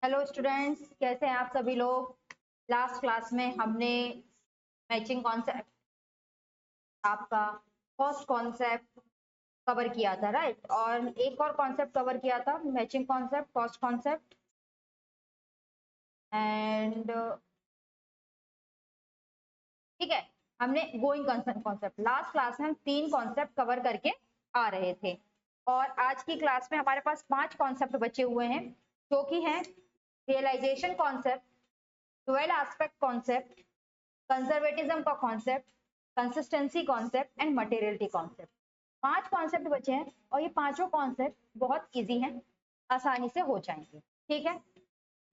Hello students, कैसे हैं आप सभी लोग। लास्ट क्लास में हमने मैचिंग कॉन्सेप्ट, आपका फर्स्ट कॉन्सेप्ट कवर किया था, राइट। और एक और कॉन्सेप्ट कवर किया था, matching concept, first concept and ठीक है। हमने going concern concept, last class में हम 3 कॉन्सेप्ट कवर करके आ रहे थे और आज की क्लास में हमारे पास 5 कॉन्सेप्ट बचे हुए हैं, जो कि हैं realization concept, dual aspect concept, conservatism का concept, consistency concept and materiality concept. 5 concept बचे हैं और ये पांचों कॉन्सेप्ट बहुत इजी हैं, आसानी से हो जाएंगे। ठीक है,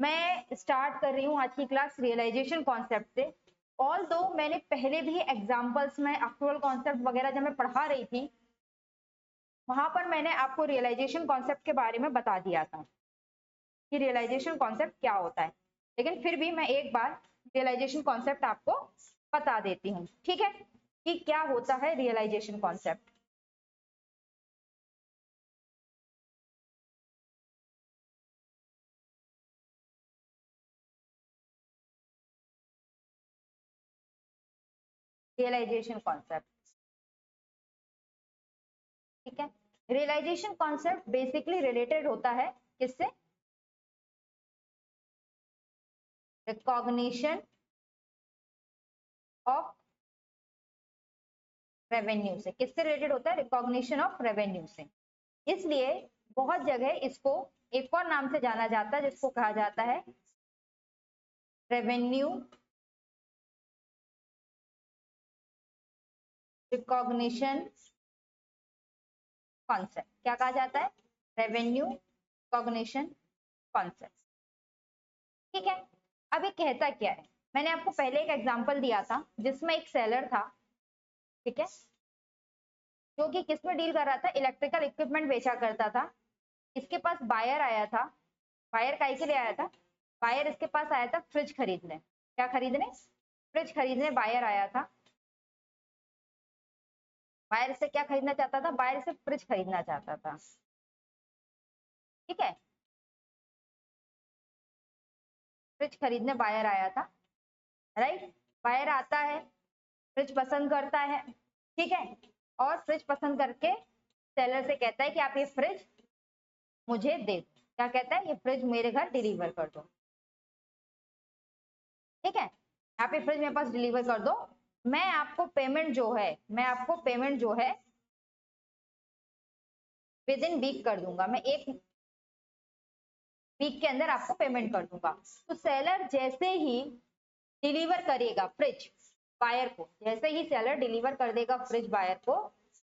मैं स्टार्ट कर रही हूँ आज की क्लास रियलाइजेशन कॉन्सेप्ट से। ऑल दो मैंने पहले भी एग्जाम्पल्स में एक्चुअल कॉन्सेप्ट वगैरह जब मैं पढ़ा रही थी, वहां पर मैंने आपको रियलाइजेशन कॉन्सेप्ट के बारे में बता दिया था कि रियलाइजेशन कॉन्सेप्ट क्या होता है, लेकिन फिर भी मैं एक बार रियलाइजेशन कॉन्सेप्ट आपको बता देती हूँ, ठीक है, कि क्या होता है रियलाइजेशन कॉन्सेप्ट। रियलाइजेशन कॉन्सेप्ट, ठीक है। रियलाइजेशन कॉन्सेप्ट बेसिकली रिलेटेड होता है किससे? रिकॉग्निशन ऑफ रेवेन्यू से। किससे रिलेटेड होता है? रिकॉग्निशन ऑफ रेवेन्यू से। इसलिए बहुत जगह इसको एक और नाम से जाना जाता है, जिसको कहा जाता है रेवेन्यू रिकॉग्निशन कॉन्सेप्ट। क्या कहा जाता है? रेवेन्यू रिकॉग्निशन कॉन्सेप्ट, ठीक है। अब ये कहता क्या है? मैंने आपको पहले एक एग्जांपल दिया था जिसमें एक सेलर था, ठीक है, जो कि किस में डील कर रहा था? इलेक्ट्रिकल इक्विपमेंट बेचा करता था। इसके पास बायर आया था। बायर काहे के लिए आया था? बायर इसके पास आया था फ्रिज खरीदने। क्या खरीदने? फ्रिज खरीदने बायर आया था। बायर से क्या खरीदना चाहता था? बायर से फ्रिज खरीदना चाहता था, ठीक है। फ्रिज खरीदने बायर आया था, राइट। बायर आता है, फ्रिज पसंद करता है, ठीक है, और फ्रिज पसंद करके सेलर से कहता है कि आप ये फ्रिज मुझे दे दो। क्या कहता है? ये फ्रिज मेरे घर डिलीवर कर दो, ठीक है। आप ये फ्रिज मेरे पास डिलीवर कर दो, मैं आपको पेमेंट जो है विद इन वीक कर दूंगा। मैं एक वीक के अंदर आपको पेमेंट कर दूंगा। तो सेलर जैसे ही डिलीवर करेगा फ्रिज बायर को, जैसे ही सेलर डिलीवर कर देगा फ्रिज बायर को,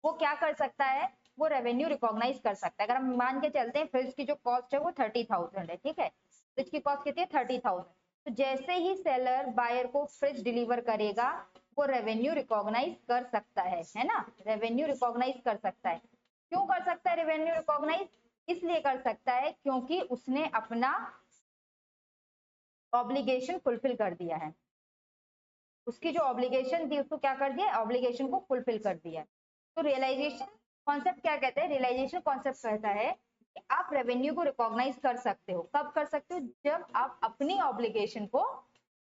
वो क्या कर सकता है? वो रेवेन्यू रिकॉग्नाइज कर सकता है। अगर हम मान के चलते हैं फ्रिज की जो कॉस्ट है वो 30,000 है, ठीक है, फ्रिज की कॉस्ट कितनी है? 30,000। तो जैसे ही सेलर बायर को फ्रिज डिलीवर करेगा, वो रेवेन्यू रिकॉग्नाइज कर सकता है ना, रेवेन्यू रिकॉग्नाइज कर सकता है। क्यों कर सकता है रेवेन्यू रिकॉग्नाइज? इसलिए कर सकता है क्योंकि उसने अपना ऑब्लिगेशन फुलफिल कर दिया है। उसकी जो ऑब्लिगेशन थी उसको क्या कर दिया? ऑब्लिगेशन को फुलफिल कर दिया। तो रियलाइजेशन कॉन्सेप्ट क्या कहते हैं? रियलाइजेशन कॉन्सेप्ट कहता है कि आप रेवेन्यू को रिकॉग्नाइज कर सकते हो। कब कर सकते हो? जब आप अपनी ऑब्लिगेशन को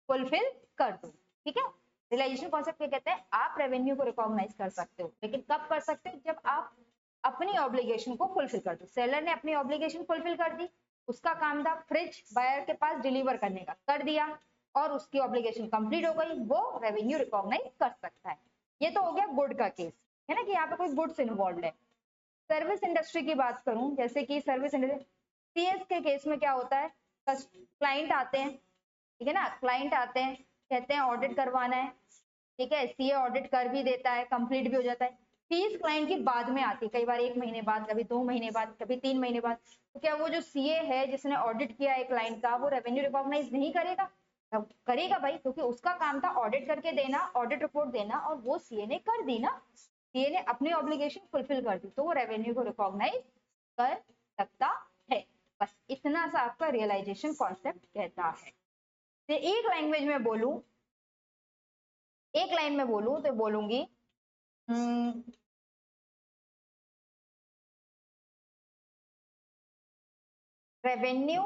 फुलफिल कर दो, ठीक है। रियलाइजेशन कॉन्सेप्ट क्या कहते हैं? आप रेवेन्यू को रिकॉग्नाइज कर सकते हो, लेकिन कब कर सकते हो? जब आप अपनी ऑब्लिगेशन को फुलफिल कर दो। सेलर ने अपनी ऑब्लिगेशन फुलफिल कर दी, उसका काम था फ्रिज बायर के पास डिलीवर करने का, कर दिया और उसकी ऑब्लिगेशन कंप्लीट हो गई, वो रेवेन्यू रिकॉग्नाइज कर सकता है। ये तो हो गया गुड का केस, है ना, कि यहाँ पे कोई गुड्स इन्वॉल्व है। सर्विस इंडस्ट्री की बात करूं, जैसे कि सर्विस इंडस्ट्री, सीएस के केस में क्या होता है? क्लाइंट आते हैं, ठीक है ना, क्लाइंट आते हैं, कहते हैं ऑडिट करवाना है, ठीक है, सीए ऑडिट कर भी देता है, कंप्लीट भी हो जाता है। फीस क्लाइंट की बाद में आती है, कई बार 1 महीने बाद, कभी 2 महीने बाद, कभी 3 महीने बाद। तो क्या वो जो सीए है जिसने ऑडिट किया है क्लाइंट का, वो रेवेन्यू रिकॉग्नाइज नहीं करेगा? करेगा भाई, क्योंकि उसका काम था ऑडिट करके देना, ऑडिट रिपोर्ट देना, और वो सीए ने कर दी ना, सीए ने अपनी ऑब्लिगेशन फुलफिल कर दी, तो वो रेवेन्यू को रिकॉग्नाइज कर सकता है। बस इतना सा आपका रियलाइजेशन कॉन्सेप्ट कहता है। तो एक लैंग्वेज में बोलूं, एक लाइन में बोलूं तो बोलूंगी revenue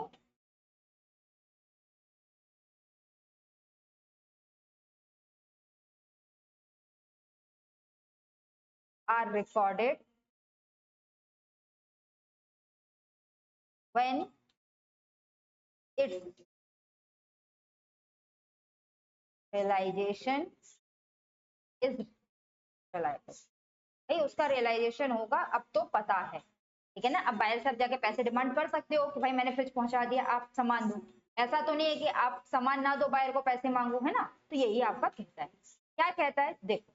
are recorded when its realization is reliable. भाई उसका रियलाइजेशन होगा, अब तो पता है, ठीक है ना। अब बायर से आप जाके पैसे डिमांड कर सकते हो कि भाई मैंने फ्रिज पहुंचा दिया, आप सामान दो। ऐसा तो नहीं है कि आप सामान ना दो बायर को पैसे मांगो, है ना। तो यही आपका कहता है। क्या कहता है देखो,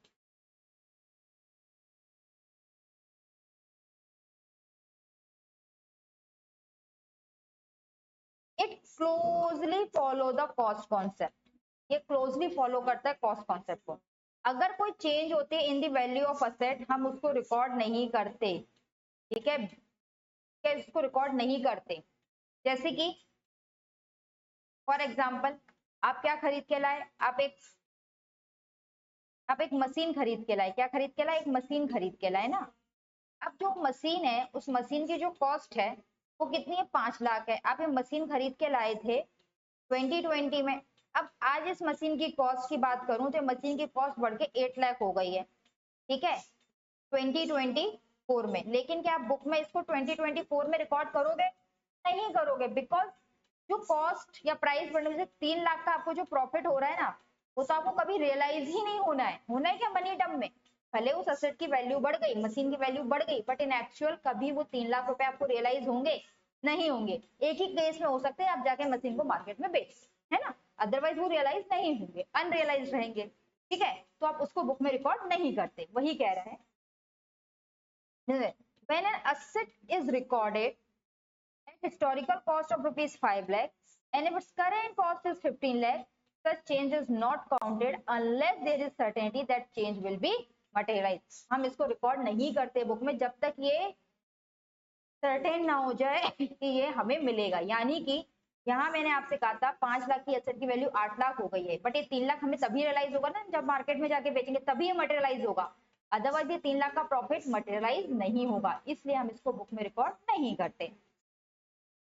it closely follow the cost concept. ये क्लोजली फॉलो करता है कॉस्ट कॉन्सेप्ट को। अगर कोई चेंज होती है in the value of asset, हम उसको रिकॉर्ड नहीं करते, ठीक है, इसको रिकॉर्ड नहीं करते। जैसे कि फॉर एग्जाम्पल, आप क्या खरीद के लाए, आप एक मशीन खरीद के लाए। क्या खरीद के लाए? एक मशीन खरीद के लाए ना। अब जो मशीन है, उस मशीन की जो कॉस्ट है वो कितनी है? 5 लाख है। आप ये मशीन खरीद के लाए थे 2020 में। अब आज इस मशीन की कॉस्ट की बात करूं तो मशीन की कॉस्ट बढ़ के 8 लाख हो गई है, ठीक है, 2024 में। लेकिन क्या आप बुक में इसको 2024 में रिकॉर्ड करोगे? नहीं करोगे, बिकॉज जो कॉस्ट या प्राइस बढ़ने से 3 लाख का आपको जो प्रॉफिट हो रहा है ना, वो तो आपको कभी रियलाइज ही नहीं होना है। होना है क्या? मनी टर्म में भले उस एसेट की वैल्यू बढ़ गई, मशीन की वैल्यू बढ़ गई, बट इन एक्चुअल कभी वो 3 लाख रुपए आपको रियलाइज होंगे? नहीं होंगे। एक ही केस में हो सकते हैं, आप जाके मशीन को मार्केट में बेच, है ना, अदरवाइज वो रियलाइज नहीं होंगे, अनरियलाइज रहेंगे, ठीक है। तो आप उसको बुक में रिकॉर्ड नहीं करते, वही कह रहा है। When an asset is recorded at historical cost of rupees 5 lakh and if its current cost is 15 lakh, such change is not counted unless there is certainty that change will be materialized। हम इसको record नहीं करते book में जब तक ये certain ना हो जाए कि ये हमें मिलेगा। यानी कि यहाँ मैंने आपसे कहा था 5 लाख की एसेट की वैल्यू 8 लाख हो गई है, बट ये 3 लाख हमें तभी रियलाइज होगा ना जब मार्केट में जाके बेचेंगे, तभी ये मटेरियलाइज होगा। अदरवाइज ये 3 लाख का प्रॉफिट मटेरियलाइज नहीं होगा, इसलिए हम इसको बुक में रिकॉर्ड नहीं करते।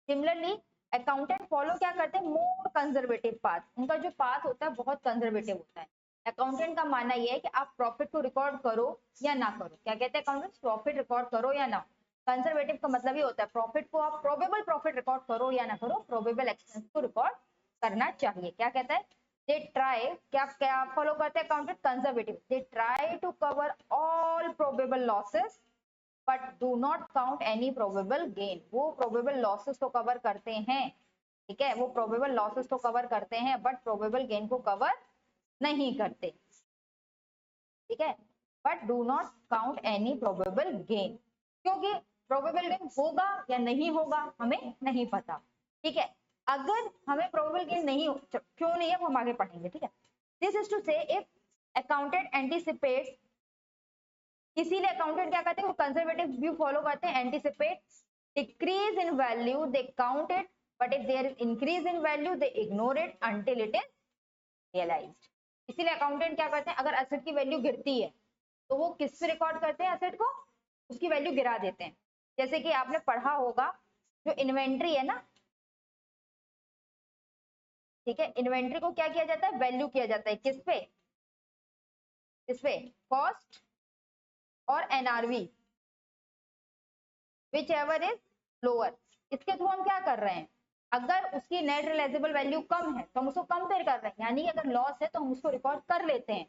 सिमिलरली अकाउंटेंट फॉलो क्या करते हैं? मोर कंजर्वेटिव पाथ। उनका जो पाथ होता है बहुत कंजर्वेटिव होता है। अकाउंटेंट का मानना यह है कि आप प्रॉफिट को रिकॉर्ड करो या ना करो। क्या कहते हैं अकाउंटेंट? प्रॉफिट रिकॉर्ड करो या ना। कंजर्वेटिव का मतलब ये होता है प्रॉफिट को आप प्रोबेबल प्रॉफिट रिकॉर्ड करो या ना करो, प्रोबेबल एक्सपेंस को रिकॉर्ड करना चाहिए। क्या कहता है? दे ट्राई, क्या फॉलो करते हैं accountant? Conservative. They try to cover all probable losses but do not count any probable gain. वो प्रोबेबल लॉसेस तो कवर करते हैं, ठीक है, वो प्रोबेबल लॉसेस तो कवर करते हैं बट प्रोबेबल गेन को कवर नहीं करते, ठीक है, but do not count any probable gain. क्योंकि प्रोबेबल गेन होगा या नहीं होगा हमें नहीं पता, ठीक है। अगर हमें प्रोबेबल गेन नहीं क्यों नहीं है वो हम आगे पढ़ेंगे, ठीक है। दिस इज टू से इफ अकाउंटेंट एंटीसिपेट्स, इसीलिए अकाउंटेंट क्या करते हैं? वो कंजर्वेटिव व्यू फॉलो करते हैं। Anticipate decrease in value they count it, but if there is increase in value they ignore it until it is realised. इसीलिए अकाउंटेंट क्या करते हैं? अगर एसेट की वैल्यू गिरती है तो वो किस पे रिकॉर्ड करते हैं? एसेट को, उसकी वैल्यू गिरा देते हैं। जैसे कि आपने पढ़ा होगा जो इन्वेंट्री है ना, ठीक है, इन्वेंट्री को क्या किया जाता है? वैल्यू किया जाता है किस पे? कॉस्ट और NRV, which ever is lower. इसके थ्रू हम क्या कर रहे हैं? अगर उसकी नेट रियलाइजेबल वैल्यू कम है तो हम उसको कंपेयर कर रहे हैं, यानी कि अगर लॉस है तो हम उसको रिकॉर्ड कर लेते हैं।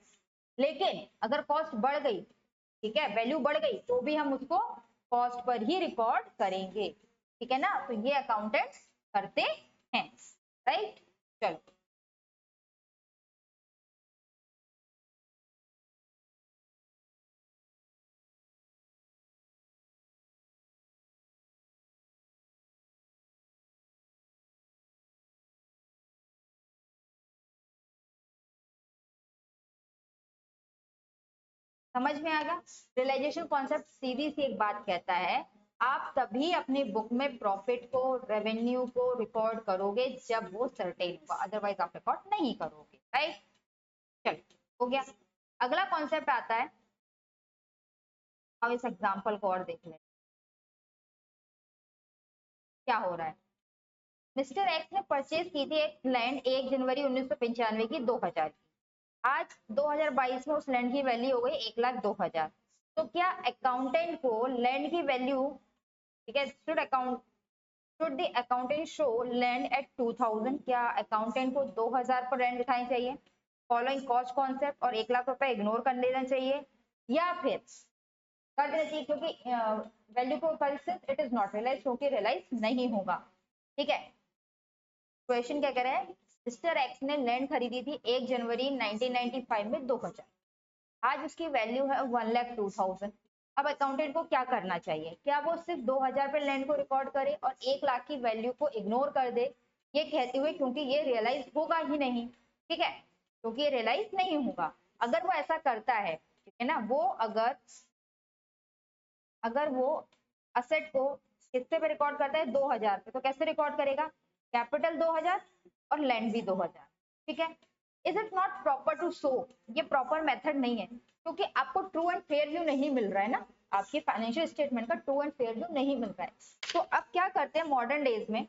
लेकिन अगर कॉस्ट बढ़ गई, ठीक है, वैल्यू बढ़ गई, तो भी हम उसको कॉस्ट पर ही रिकॉर्ड करेंगे, ठीक है ना। तो ये अकाउंटेंट्स करते हैं, राइट। चलो समझ में आ गया? रियलाइजेशन कॉन्सेप्ट सीधी सी एक बात कहता है, आप तभी अपनी बुक में प्रॉफिट को, रेवेन्यू को रिकॉर्ड करोगे जब वो सर्टेन होगा, अदरवाइज आप रिकॉर्ड नहीं करोगे, राइट। चलो हो गया। अगला कॉन्सेप्ट आता है, अब इस एग्जांपल को और देख लें क्या हो रहा है। मिस्टर एक्स ने परचेज की थी एक लैंड 1 जनवरी 1995 की 2000 की। आज 2022 में उस लैंड की वैल्यू हो गई 1,02,000। तो क्या अकाउंटेंट को लैंड की वैल्यू, ठीक है, should the accountant show land at 2000, क्या अकाउंटेंट को 2000 पर लैंड दिखानी चाहिए फॉलोइंग कॉस्ट कॉन्सेप्ट, और 1 लाख रुपए इग्नोर कर देना चाहिए, या फिर कर देना चाहिए क्योंकि वैल्यू को इट इज नॉट रियलाइज, क्योंकि रियलाइज नहीं होगा। ठीक है, क्वेश्चन क्या कह रहा है, मिस्टर एक्स ने लैंड खरीदी थी 1 जनवरी 1995 में 2000, आज उसकी वैल्यू है 1,02,000। अब अकाउंटेंट को क्या करना चाहिए, क्या वो सिर्फ 2000 पे लैंड को रिकॉर्ड करे और 1 लाख की वैल्यू को इग्नोर कर दे, ये कहते हुए क्योंकि ये रियलाइज होगा ही नहीं, ठीक है, क्योंकि ये रियलाइज नहीं होगा। अगर वो ऐसा करता है, ठीक है ना, वो अगर वो असेट को किससे पे रिकॉर्ड करता है 2000 पे, तो कैसे रिकॉर्ड करेगा, कैपिटल 2000 और लैंड भी 2000, ठीक है। Is it not proper to show, ये प्रॉपर मेथड नहीं है, क्योंकि आपको ट्रू एंड फेयर व्यू नहीं मिल रहा है ना, आपकी फाइनेंशियल स्टेटमेंट का ट्रू एंड फेयर व्यू नहीं मिल रहा है। तो अब क्या करते हैं मॉडर्न डेज में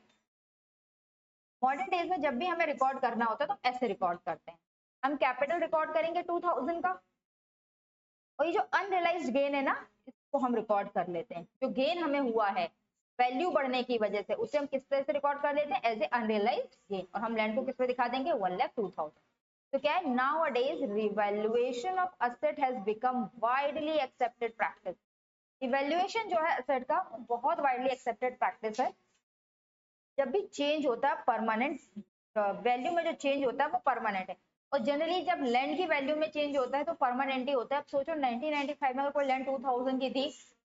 जब भी हमें रिकॉर्ड करना होता है तो ऐसे रिकॉर्ड करते हैं, हम कैपिटल रिकॉर्ड करेंगे 2000 का, और ये जो अनरियलाइज्ड गेन है ना, इसको हम रिकॉर्ड कर लेते हैं, जो गेन हमें हुआ है वैल्यू बढ़ने की वजह से, उसे हम किस तरह से रिकॉर्ड कर लेते हैं, एज ए अनरियलाइज्ड गेन, और हम लैंड को किस पे दिखा देंगे 1,02,000। तो क्या है, now a days revaluation of asset has become widely accepted practice. Evaluation जो है असेट का बहुत वाइडली एक्सेप्टेड प्रैक्टिस है। जब भी चेंज होता है परमानेंट, वैल्यू में जो चेंज होता है वो परमानेंट है, और जनरली जब लैंड की वैल्यू में चेंज होता है तो परमानेंट ही होता है। अब सोचो 1995 में अगर कोई लैंड 2000 की थी,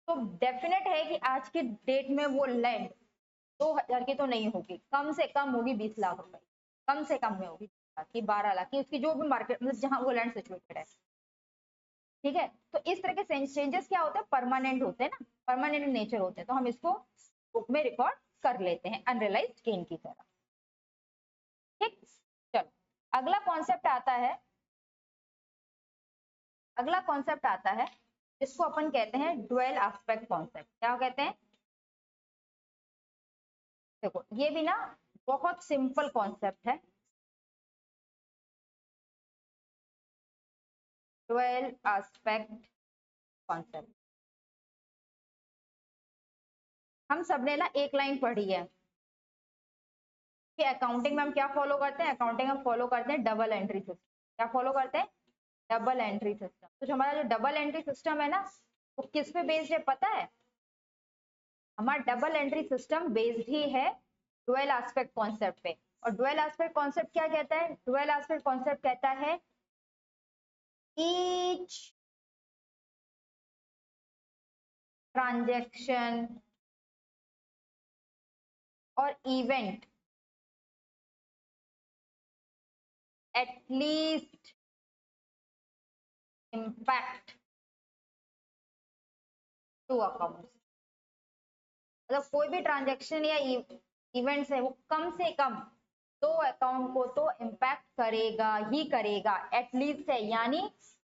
तो डेफिनेट है कि आज की डेट में वो लैंड 2000 की तो नहीं होगी, कम से कम होगी 20 लाख रुपए, कम से कम में होगी 12 लाख की, उसकी जो भी मार्केट मतलब जहां वो लैंड सिचुएटेड है, ठीक है। तो इस तरह के चेंजेस क्या होते हैं, परमानेंट होते हैं ना, परमानेंट नेचर होते हैं, तो हम इसको बुक में रिकॉर्ड कर लेते हैं अनरियलाइज्ड गेन की तरह। ठीक, चलो अगला कॉन्सेप्ट आता है जिसको अपन कहते हैं ड्वेल एस्पेक्ट कॉन्सेप्ट। क्या कहते हैं, देखो ये भी ना बहुत सिंपल कॉन्सेप्ट है, ड्वेल एस्पेक्ट कॉन्सेप्ट। हम सबने ना एक लाइन पढ़ी है कि अकाउंटिंग में हम क्या फॉलो करते हैं, अकाउंटिंग हम फॉलो करते हैं डबल एंट्री सिस्टम। क्या फॉलो करते हैं, डबल एंट्री सिस्टम। तो जो हमारा जो डबल एंट्री सिस्टम है ना, वो किस पे बेस्ड है पता है, हमारा डबल एंट्री सिस्टम बेस्ड ही है डुअल एस्पेक्ट कॉन्सेप्ट पे। और डुअल एस्पेक्ट कॉन्सेप्ट क्या कहता है, डुअल एस्पेक्ट कॉन्सेप्ट कहता है ईच ट्रांजैक्शन और event at least impact two accounts. मतलब कोई भी ट्रांजैक्शन या इवेंट्स है वो कम से कम दो अकाउंट को तो इम्पैक्ट करेगा ही करेगा, एटलीस्ट है, यानी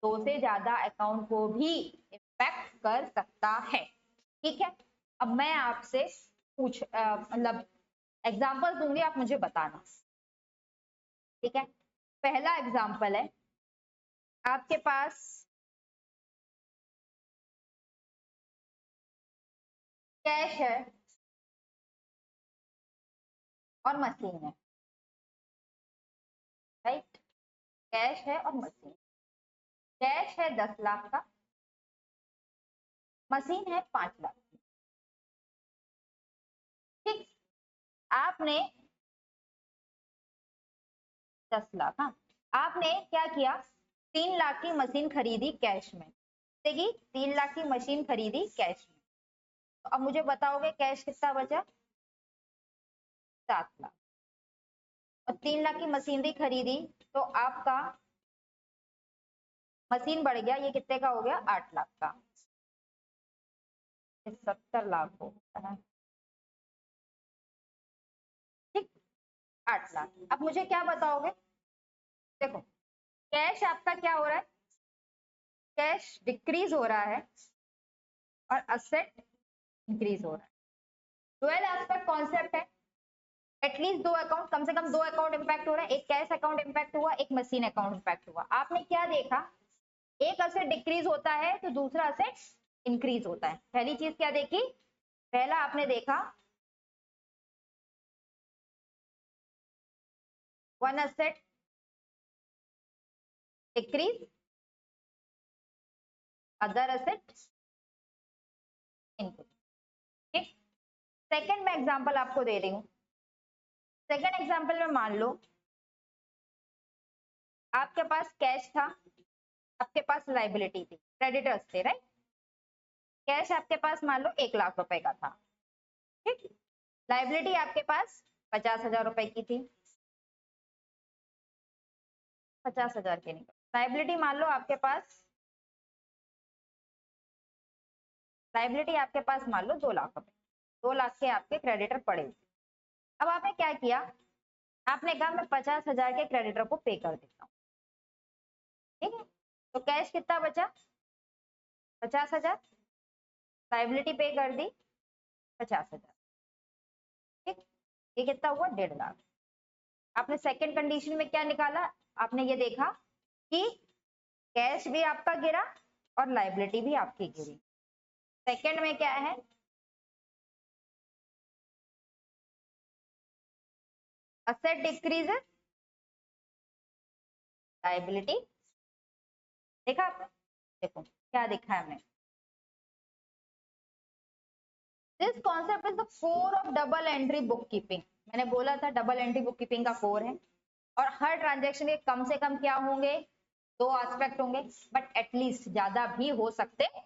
दो से ज्यादा अकाउंट को भी इम्पैक्ट कर सकता है। ठीक है, अब मैं आपसे मतलब एग्जांपल दूंगी, आप मुझे बताना। ठीक है, पहला एग्जांपल है, आपके पास कैश है और मशीन है, राइट, कैश है और मशीन। कैश है 10 लाख का, मशीन है 5 लाख की। ठीक, आपने 10 लाख, हाँ, आपने क्या किया, 3 लाख की मशीन खरीदी कैश में, देखिए 3 लाख की मशीन खरीदी कैश में। तो अब मुझे बताओगे कैश कितना बचा, 7 लाख, और 3 लाख की मशीनरी खरीदी, तो आपका मशीन बढ़ गया, ये कितने का हो गया, 8 लाख का, 70 लाख हो गया है। ठीक, 8 लाख। अब मुझे क्या बताओगे, देखो कैश आपका क्या हो रहा है, कैश डिक्रीज हो रहा है और असेट इंक्रीज हो रहा है। डुअल एस्पेक्ट कॉन्सेप्ट है, एटलीस्ट दो अकाउंट, कम से कम दो अकाउंट इंपैक्ट हो रहा है, एक कैश अकाउंट इंपैक्ट हुआ, एक मशीन अकाउंट इंपैक्ट हुआ। आपने क्या देखा, एक असेट डिक्रीज होता है तो दूसरा असेट इंक्रीज होता है। पहली चीज क्या देखी, पहला आपने देखा one asset decrease, other asset increase. ठीक, सेकंड में एग्जांपल आपको दे रही हूं। सेकंड एग्जांपल में मान लो आपके पास कैश था, आपके पास लाइबिलिटी थी, क्रेडिटर्स थे, राइट। कैश आपके पास मान लो 1 लाख रुपए का था, ठीक। लाइबिलिटी आपके पास 50,000 रुपए की थी, 50,000 के निकल। लाइबिलिटी मान लो आपके पास, लाइबिलिटी आपके पास मान लो 2 लाख रुपए, 2 लाख के आपके क्रेडिटर पड़े हुए। अब आपने क्या किया, आपने कहा मैं 50,000 के क्रेडिटर को पे कर देता हूँ, ठीक है। तो कैश कितना बचा, 50,000, लाइबिलिटी पे कर दी 50,000, ठीक। ये कितना हुआ, 1.5 लाख। आपने सेकंड कंडीशन में क्या निकाला, आपने ये देखा कि कैश भी आपका गिरा और लाइबिलिटी भी आपकी गिरी। सेकंड में क्या है, असेट डिक्रीजेस, लाइबिलिटी, देखा आपने, देखो क्या देखा है हमने। This concept is the core of double entry book keeping. मैंने बोला था डबल एंट्री बुक कीपिंग का कोर है, और हर ट्रांजेक्शन के कम से कम क्या होंगे, 2 एस्पेक्ट होंगे, बट एटलीस्ट ज्यादा भी हो सकते हैं।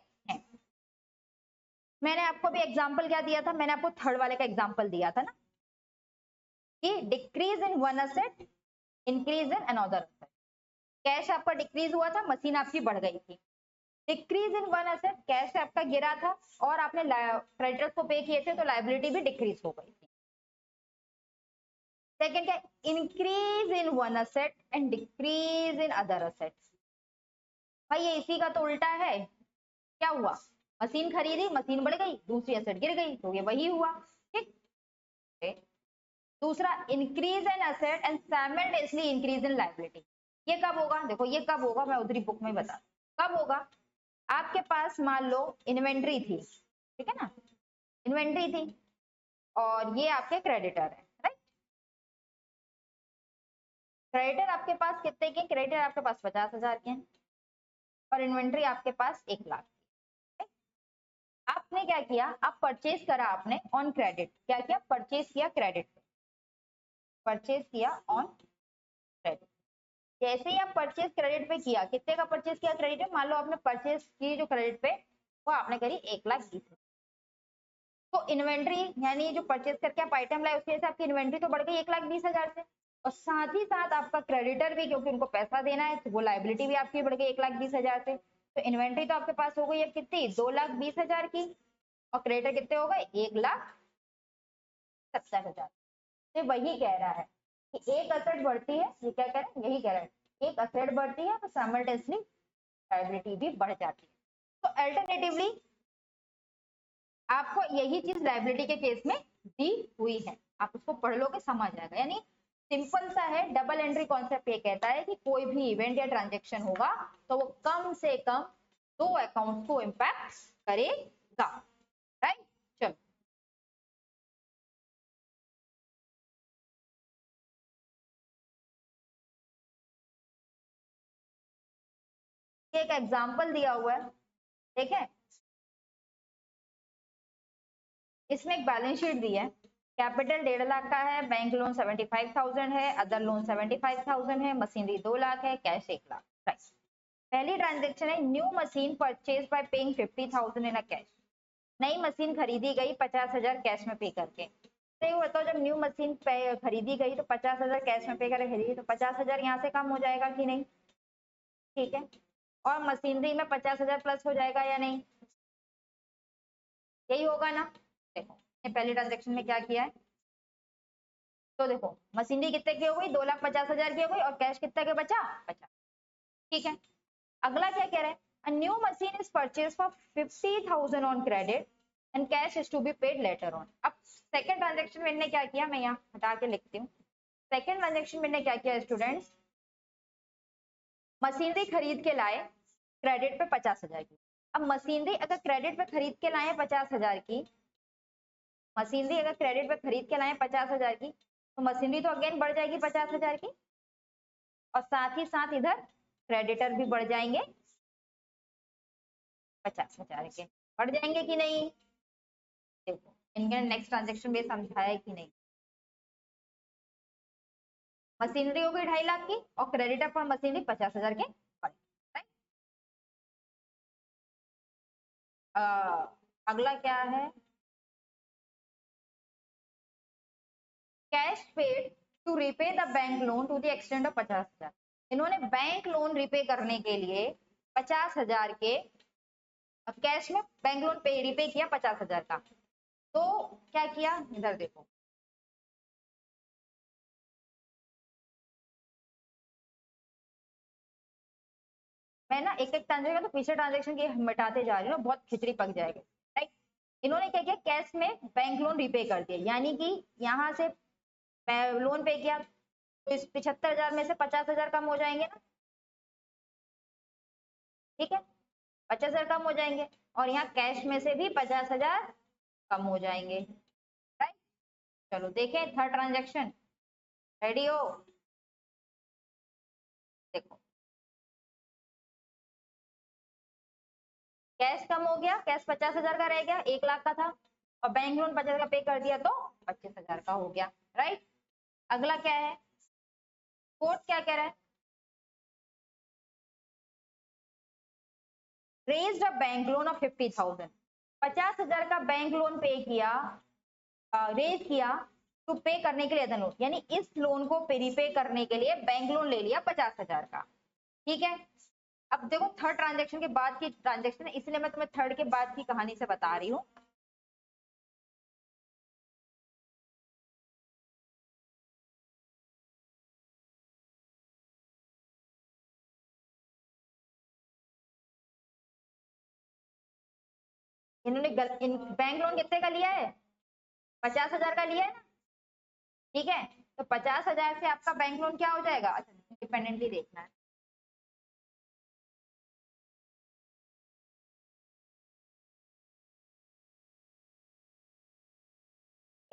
मैंने आपको भी एग्जांपल क्या दिया था, मैंने आपको थर्ड वाले का एग्जांपल दिया था ना, कि decrease in one asset, increase in another asset. Cash आपका डिक्रीज हुआ था, मशीन आपकी बढ़ गई थी। Decrease in one asset, cash आपका गिरा था और आपने क्रेडिटर्स को पे किए थे, तो लाइबिलिटी भी डिक्रीज हो गई थी। सेकंड क्या, increase in one asset and decrease in other assets. भाई ये इसी का तो उल्टा है, क्या हुआ, मशीन खरीदी, मशीन बढ़ गई, दूसरी असेट गिर गई, तो ये वही हुआ, ठीक। दूसरा, increase in asset and simultaneously increase in liability. ये कब होगा, देखो ये कब होगा, मैं उधरी बुक में बता, कब होगा, आपके पास मान लो इन्वेंट्री थी, ठीक है ना, इन्वेंट्री थी और ये आपके क्रेडिटर है, राइट। क्रेडिटर आपके पास कितने के, क्रेडिटर आपके पास 50,000 के हैं और इन्वेंट्री आपके पास 1 लाख। आपने क्या किया, आप परचेज करा, आपने ऑन क्रेडिट, क्या किया, परचेज किया क्रेडिट पे, परचेज किया ऑन क्रेडिट। जैसे ही आप परचेज क्रेडिट पे किया, कितने का परचेज किया क्रेडिट पे, मान लो आपने परचेज की जो क्रेडिट पे, वो आपने करी 1,20,000। तो इन्वेंट्री यानी जो परचेज करके आप आइटम लाए, उसके हिसाब की इन्वेंट्री तो बढ़ गई 1,20,000 से, और साथ ही साथ आपका क्रेडिटर भी, क्योंकि उनको पैसा देना है, तो वो लाइबिलिटी भी आपकी बढ़ गई 1,20,000 से। तो इन्वेंट्री तो आपके पास हो गई है कितनी, 2,20,000 की, और क्रेडिटर कितने हो गए, 1,70,000। तो वही कह रहा है कि एक असेट बढ़ती है, ये क्या कह रहा है, यही कह रहा है, एक असेट बढ़ती है तो साइमल्टेनियसली लायबिलिटी भी बढ़ जाती है। तो अल्टरनेटिवली आपको यही चीज लायबिलिटी के केस में दी हुई है, आप उसको पढ़ लोगे समझ आएगा। यानी सिंपल सा है, डबल एंट्री कॉन्सेप्ट ये कहता है कि कोई भी इवेंट या ट्रांजेक्शन होगा तो वो कम से कम 2 अकाउंट को इंपैक्ट करेगा, राइट। चलो एक एग्जांपल दिया हुआ है, देखें, इसमें एक बैलेंस शीट दी है। कैपिटल 1.5 लाख का है, बैंक लोन 75,000 है, अदर लोन 75,000 है, मशीनरी 2 लाख है, कैश 1 लाख, राइट। पहली ट्रांजेक्शन है, new machine purchase by paying 50,000 in a cash. नई मशीन खरीदी गई 50,000 कैश में पे करके। तो ये बताओ, जब न्यू मशीन खरीदी गई तो 50,000 कैश में पे करके खरीदी, तो 50,000 यहाँ से कम हो जाएगा कि नहीं, ठीक है। और मशीनरी में 50,000 प्लस हो जाएगा या नहीं, यही होगा ना। देखो ये पहली ट्रांजेक्शन में क्या किया है, तो देखो मशीनरी कितने की हो गई, 2,50,000 की हो गई, और कैश कितने के बचा, 50, ठीक है। अगला क्या कह रहा है, a new machine is purchased for 50,000 on credit and cash is to be paid later on। अब सेकंड ट्रांजेक्शन में इन्होंने क्या किया, मैं यहाँ हटा के लिखती हूँ। सेकंड ट्रांजेक्शन में इन्होंने क्या किया, स्टूडेंट्स, मशीनरी खरीद के लाए, क्रेडिट पे 50,000 की। अब मशीनरी अगर क्रेडिट पे खरीद के लाए 50,000 की, मशीनरी अगर क्रेडिट पे खरीद के लाए 50,000 की, तो मशीनरी तो अगेन बढ़ जाएगी 50,000 की, और साथ ही साथ इधर क्रेडिटर भी बढ़ जाएंगे 50,000 के। बढ़ जाएंगे कि नहीं? देखो इनके नेक्स्ट ट्रांजेक्शन में समझाया है कि नहीं। मशीनरी हो गई 2.5 लाख की और क्रेडिटर पर मशीनरी 50,000 के बढ़े। अगला क्या है? Cash paid to repay the bank loan to the extent of 50,000। इन्होंने बैंक लोन रिपे करने के लिए 50,000 के कैश में बैंक लोन पे रिपे किया 50,000 का। तो क्या किया, इधर देखो, मैं ना एक एक ट्रांजेक्शन तो पीछे ट्रांजेक्शन की मिटाते जा रही हूँ, बहुत खिचड़ी पक जाएगी, राइट। इन्होंने क्या किया, कैश में बैंक लोन रिपे कर दिया, यानी कि यहाँ से लोन पे किया तो इस 75,000 में से 50,000 कम हो जाएंगे ना, ठीक है, 50,000 कम हो जाएंगे, और यहाँ कैश में से भी 50,000 कम हो जाएंगे, राइट। चलो देखें थर्ड ट्रांजेक्शन, रेडी हो? देखो कैश कम हो गया, कैश 50,000 का रह गया, 1 लाख का था, और बैंक लोन 50,000 का पे कर दिया तो 25,000 का हो गया, राइट। अगला क्या है, कोर्ट क्या कह रहा है, raised a bank loan of 50,000, 50,000 का बैंक लोन पे किया, रेज किया टू पे करने के लिए अदर लोन, यानी इस लोन को रिपे करने के लिए बैंक लोन ले लिया 50,000 का, ठीक है। अब देखो थर्ड ट्रांजेक्शन के बाद की ट्रांजेक्शन है, इसलिए मैं तुम्हें थर्ड के बाद की कहानी से बता रही हूँ। इन्होंने बैंक लोन कितने का लिया है, 50,000 का लिया है ना, ठीक है। तो 50,000 से आपका बैंक लोन क्या हो जाएगा, अच्छा इंडिपेंडेंटली देखना है,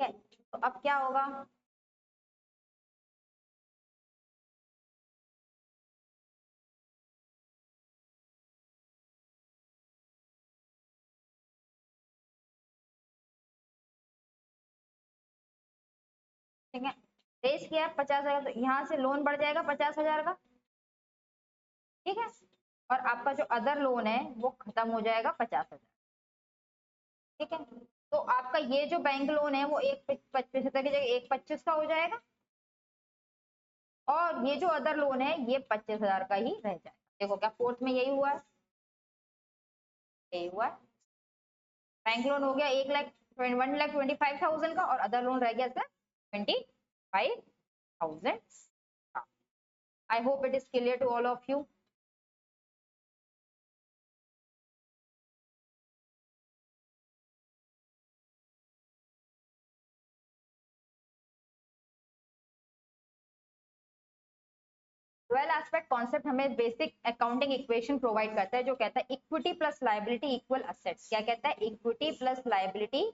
ठीक है। तो अब क्या होगा, ठीक है, रेस किया 50,000, तो यहाँ से लोन बढ़ जाएगा 50,000 का, ठीक है, और आपका जो अदर लोन है वो खत्म हो जाएगा 50,000, ठीक है। तो आपका ये जो बैंक लोन है वो एक 75 की जगह 1,25 का हो जाएगा, और ये जो अदर लोन है ये 25,000 का ही रह जाएगा। देखो क्या फोर्थ में यही हुआ है, यही हुआ है, बैंक लोन हो गया 1,25,000 का, और अदर लोन रह गया sir 25,000। I hope it is clear to all of you. Dual aspect concept हमें बेसिक अकाउंटिंग इक्वेशन प्रोवाइड करता है, जो कहता है equity plus liability equal assets. क्या कहता है, equity plus liability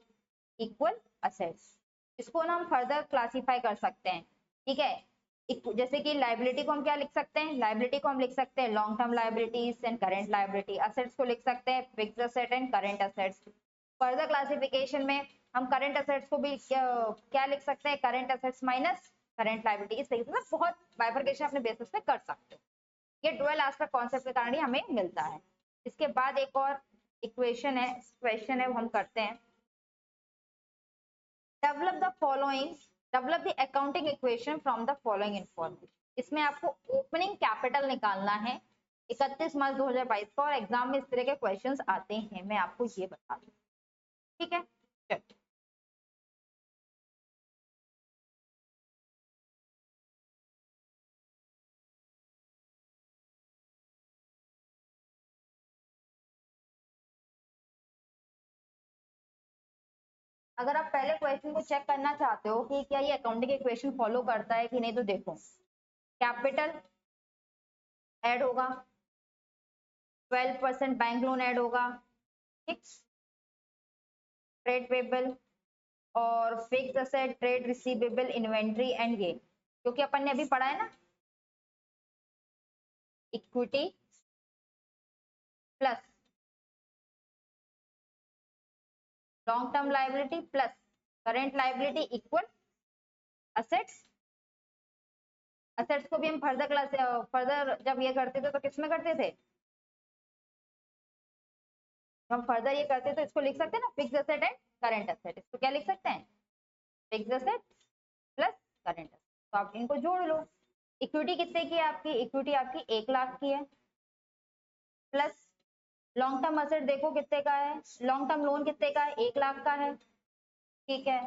equal assets. इसको ना हम फर्दर क्लासिफाई कर सकते हैं, ठीक है। जैसे कि लायबिलिटी को हम क्या लिख सकते हैं, लायबिलिटी को हम लिख सकते हैं long term liabilities and current liability, assets को लिख सकते हैं fixed asset and current assets. Further classification में हम करेंट असेट्स को भी क्या लिख सकते हैं, current assets minus current liability. इस तरीके से बहुत बाइफरकेशन अपने बेसिस पे कर सकते हो। ये डुअल एस्पेक्ट कॉन्सेप्ट के कारण ही हमें मिलता है। इसके बाद एक और इक्वेशन है, क्वेश्चन है, वो हम करते हैं। Develop the following, develop the accounting equation from the following information. इसमें आपको ओपनिंग कैपिटल निकालना है 31 मार्च 2022 का, और एग्जाम में इस तरह के क्वेश्चंस आते हैं, मैं आपको ये बता दूं, ठीक है। चलो अगर आप पहले क्वेश्चन को चेक करना चाहते हो कि क्या ये अकाउंटिंग इक्वेशन फॉलो करता है कि नहीं, तो देखो कैपिटल ऐड होगा, 12% बैंक लोन ऐड होगा, ठीक, ट्रेड पेबल और fix asset, trade receivable, inventory and ये, क्योंकि अपन ने अभी पढ़ा है ना, equity plus long term liability plus current liability equal assets. Assets को भी हम फर्दर जब ये करते थे तो किस में करते थे, हम फर्दर ये करते तो इसको लिख सकते हैं ना, fix asset and current asset. इसको क्या लिख सकते हैं, fix asset plus current asset. तो आप इनको जोड़ लो। इक्विटी कितने की है आपकी, इक्विटी आपकी 1 लाख की है, प्लस लॉन्ग टर्म असेट देखो कितने का है, लॉन्ग टर्म लोन कितने का है, 1 लाख का है, ठीक है,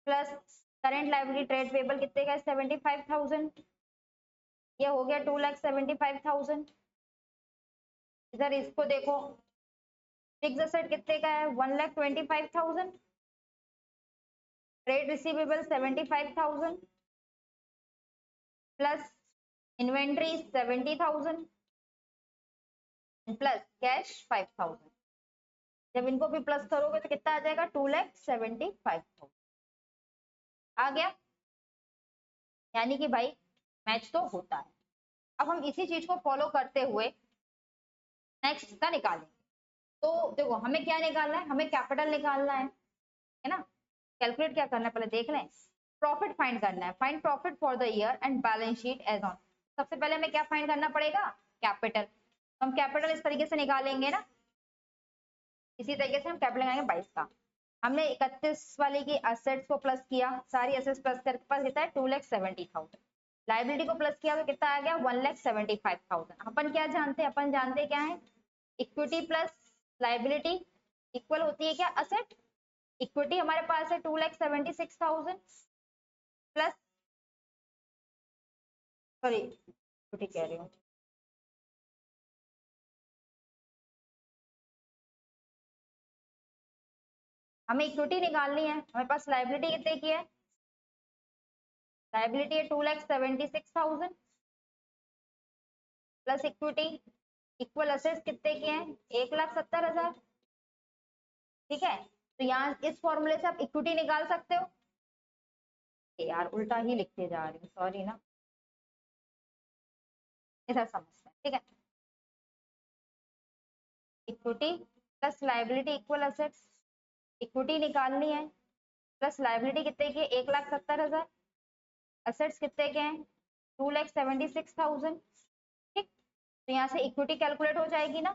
plus current liability trade payable कितने का है, 75,000, ये हो गया 2,75,000। इधर इसको देखो, फिक्स असेट कितने का है, 1,25,000, trade receivable 75,000 plus inventory 70,000 plus cash 5,000। जब इनको भी प्लस करोगे तो कितना आ जाएगा, 2,75,000 आ गया। यानी कि भाई मैच तो होता है। अब हम इसी चीज को फॉलो करते हुए नेक्स्ट का निकालेंगे। तो देखो हमें क्या निकालना है, हमें कैपिटल निकालना है ना। कैलकुलेट क्या करना है पहले देख लें, प्रॉफिट फाइंड करना है, find profit for the year and balance sheet as on. सबसे पहले हमें क्या फाइंड करना पड़ेगा, कैपिटल। हम कैपिटल इस तरीके से निकालेंगे ना, इसी तरीके से हम कैपिटल लगाएंगे 22 का। हमने 31 वाले की असेट्स को प्लस किया, सारी असेट्स प्लस करके पास कितना है 2,70,000। लाइबिलिटी को प्लस किया तो कितना आ गया 1,75,000। अपन क्या जानते हैं, अपन जानते हैं क्या है, इक्विटी प्लस लाइबिलिटी इक्वल होती है क्या, असेट। इक्विटी हमारे पास है 2,76,000 प्लस, सॉरी इक्विटी कह रही हूँ, हमें इक्विटी निकालनी है। हमारे पास लाइबिलिटी कितने की है, लाइबिलिटी है 2,76,000 प्लस इक्विटी इक्वल असेट्स कितने के हैं, 1,70,000। ठीक है, तो यहाँ इस फॉर्मूले से आप इक्विटी निकाल सकते हो। यार उल्टा ही लिखते जा रही हूँ, सॉरी ना, इधर समझते हैं, ठीक है। Equity plus liability equal assets, equity निकालनी है प्लस लाइबिलिटी कितने की है, 1,70,000, असेट्स कितने के हैं 2,76,000। ठीक, तो यहाँ से इक्विटी कैलकुलेट हो जाएगी ना,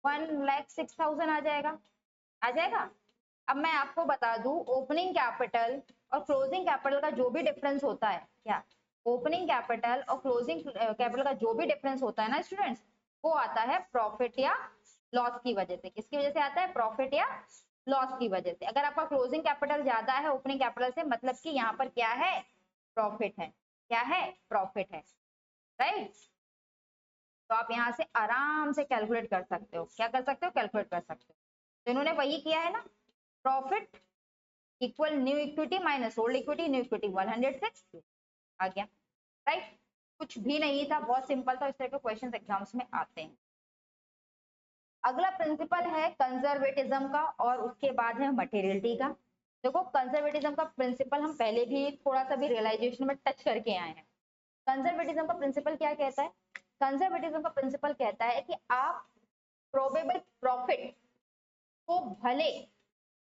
1,06,000 आ जाएगा, आ जाएगा। अब मैं आपको बता दूं, ओपनिंग कैपिटल और क्लोजिंग कैपिटल का जो भी डिफरेंस होता है, क्या ओपनिंग कैपिटल और क्लोजिंग कैपिटल का जो भी डिफरेंस होता है ना स्टूडेंट्स, वो आता है प्रॉफिट या लॉस की वजह से। किसकी वजह से आता है, प्रॉफिट या लॉस की वजह से। अगर आपका क्लोजिंग कैपिटल ज्यादा है ओपनिंग कैपिटल से, मतलब कि यहाँ पर क्या है, प्रॉफिट है, क्या है, प्रॉफिट है, राइट। तो आप यहाँ से आराम से कैलकुलेट कर सकते हो, क्या कर सकते हो, कैलकुलेट कर सकते हो। तो इन्होंने वही किया है ना, profit equal new equity minus old equity, new equity 106 आ गया, राइट। कुछ भी नहीं था, बहुत सिंपल था, इस तरह के क्वेश्चंस एग्जाम्स में आते हैं। अगला प्रिंसिपल है कंजर्वेटिज्म का और उसके बाद है मटेरियलिटी का। देखो कंजर्वेटिज्म का प्रिंसिपल हम पहले भी थोड़ा सा भी रियलाइजेशन में टच करके आए हैं। कंजर्वेटिज्म का प्रिंसिपल क्या कहता है, कंजर्वेटिज्म का प्रिंसिपल कहता है कि आप प्रोबेबल प्रॉफिट को भले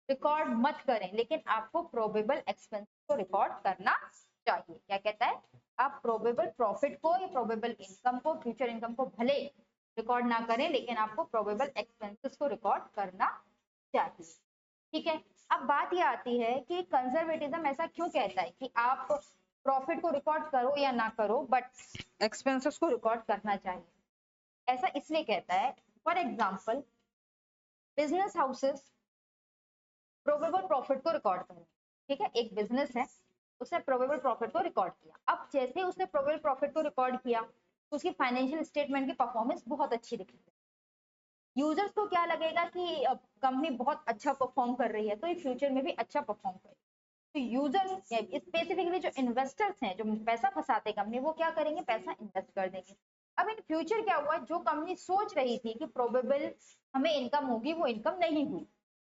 रिकॉर्ड मत करें, लेकिन आपको प्रोबेबल एक्सपेंस को रिकॉर्ड करना चाहिए। क्या कहता है, आप प्रोबेबल प्रॉफिट को या प्रोबेबल इनकम को, फ्यूचर इनकम को भले रिकॉर्ड ना करें, लेकिन आपको प्रोबेबल एक्सपेंसेस को रिकॉर्ड करना चाहिए। ठीक है, अब बात यह आती है कि कंजर्वेटिज्म ऐसा क्यों कहता है कि आप प्रॉफिट को रिकॉर्ड करो या ना करो, बट एक्सपेंसेस को रिकॉर्ड करना चाहिए। ऐसा इसलिए कहता है, for example business houses probable profit को रिकॉर्ड करें। ठीक है, एक बिजनेस है, उसने प्रोबेबल प्रॉफिट को रिकॉर्ड किया। अब जैसे उसने प्रोबेबल प्रॉफिट को रिकॉर्ड किया तो उसकी फाइनेंशियल स्टेटमेंट की परफॉर्मेंस बहुत अच्छी दिखी। यूजर्स को क्या लगेगा कि कंपनी बहुत अच्छा परफॉर्म कर रही है, तो ये फ्यूचर में भी अच्छा परफॉर्म करेगी। तो यूजर स्पेसिफिकली जो इन्वेस्टर्स हैं, जो पैसा फंसाते कंपनी, वो क्या करेंगे, पैसा इन्वेस्ट कर देंगे। अब इन फ्यूचर क्या हुआ, जो कंपनी सोच रही थी कि प्रोबेबल हमें इनकम होगी, वो इनकम नहीं हुई,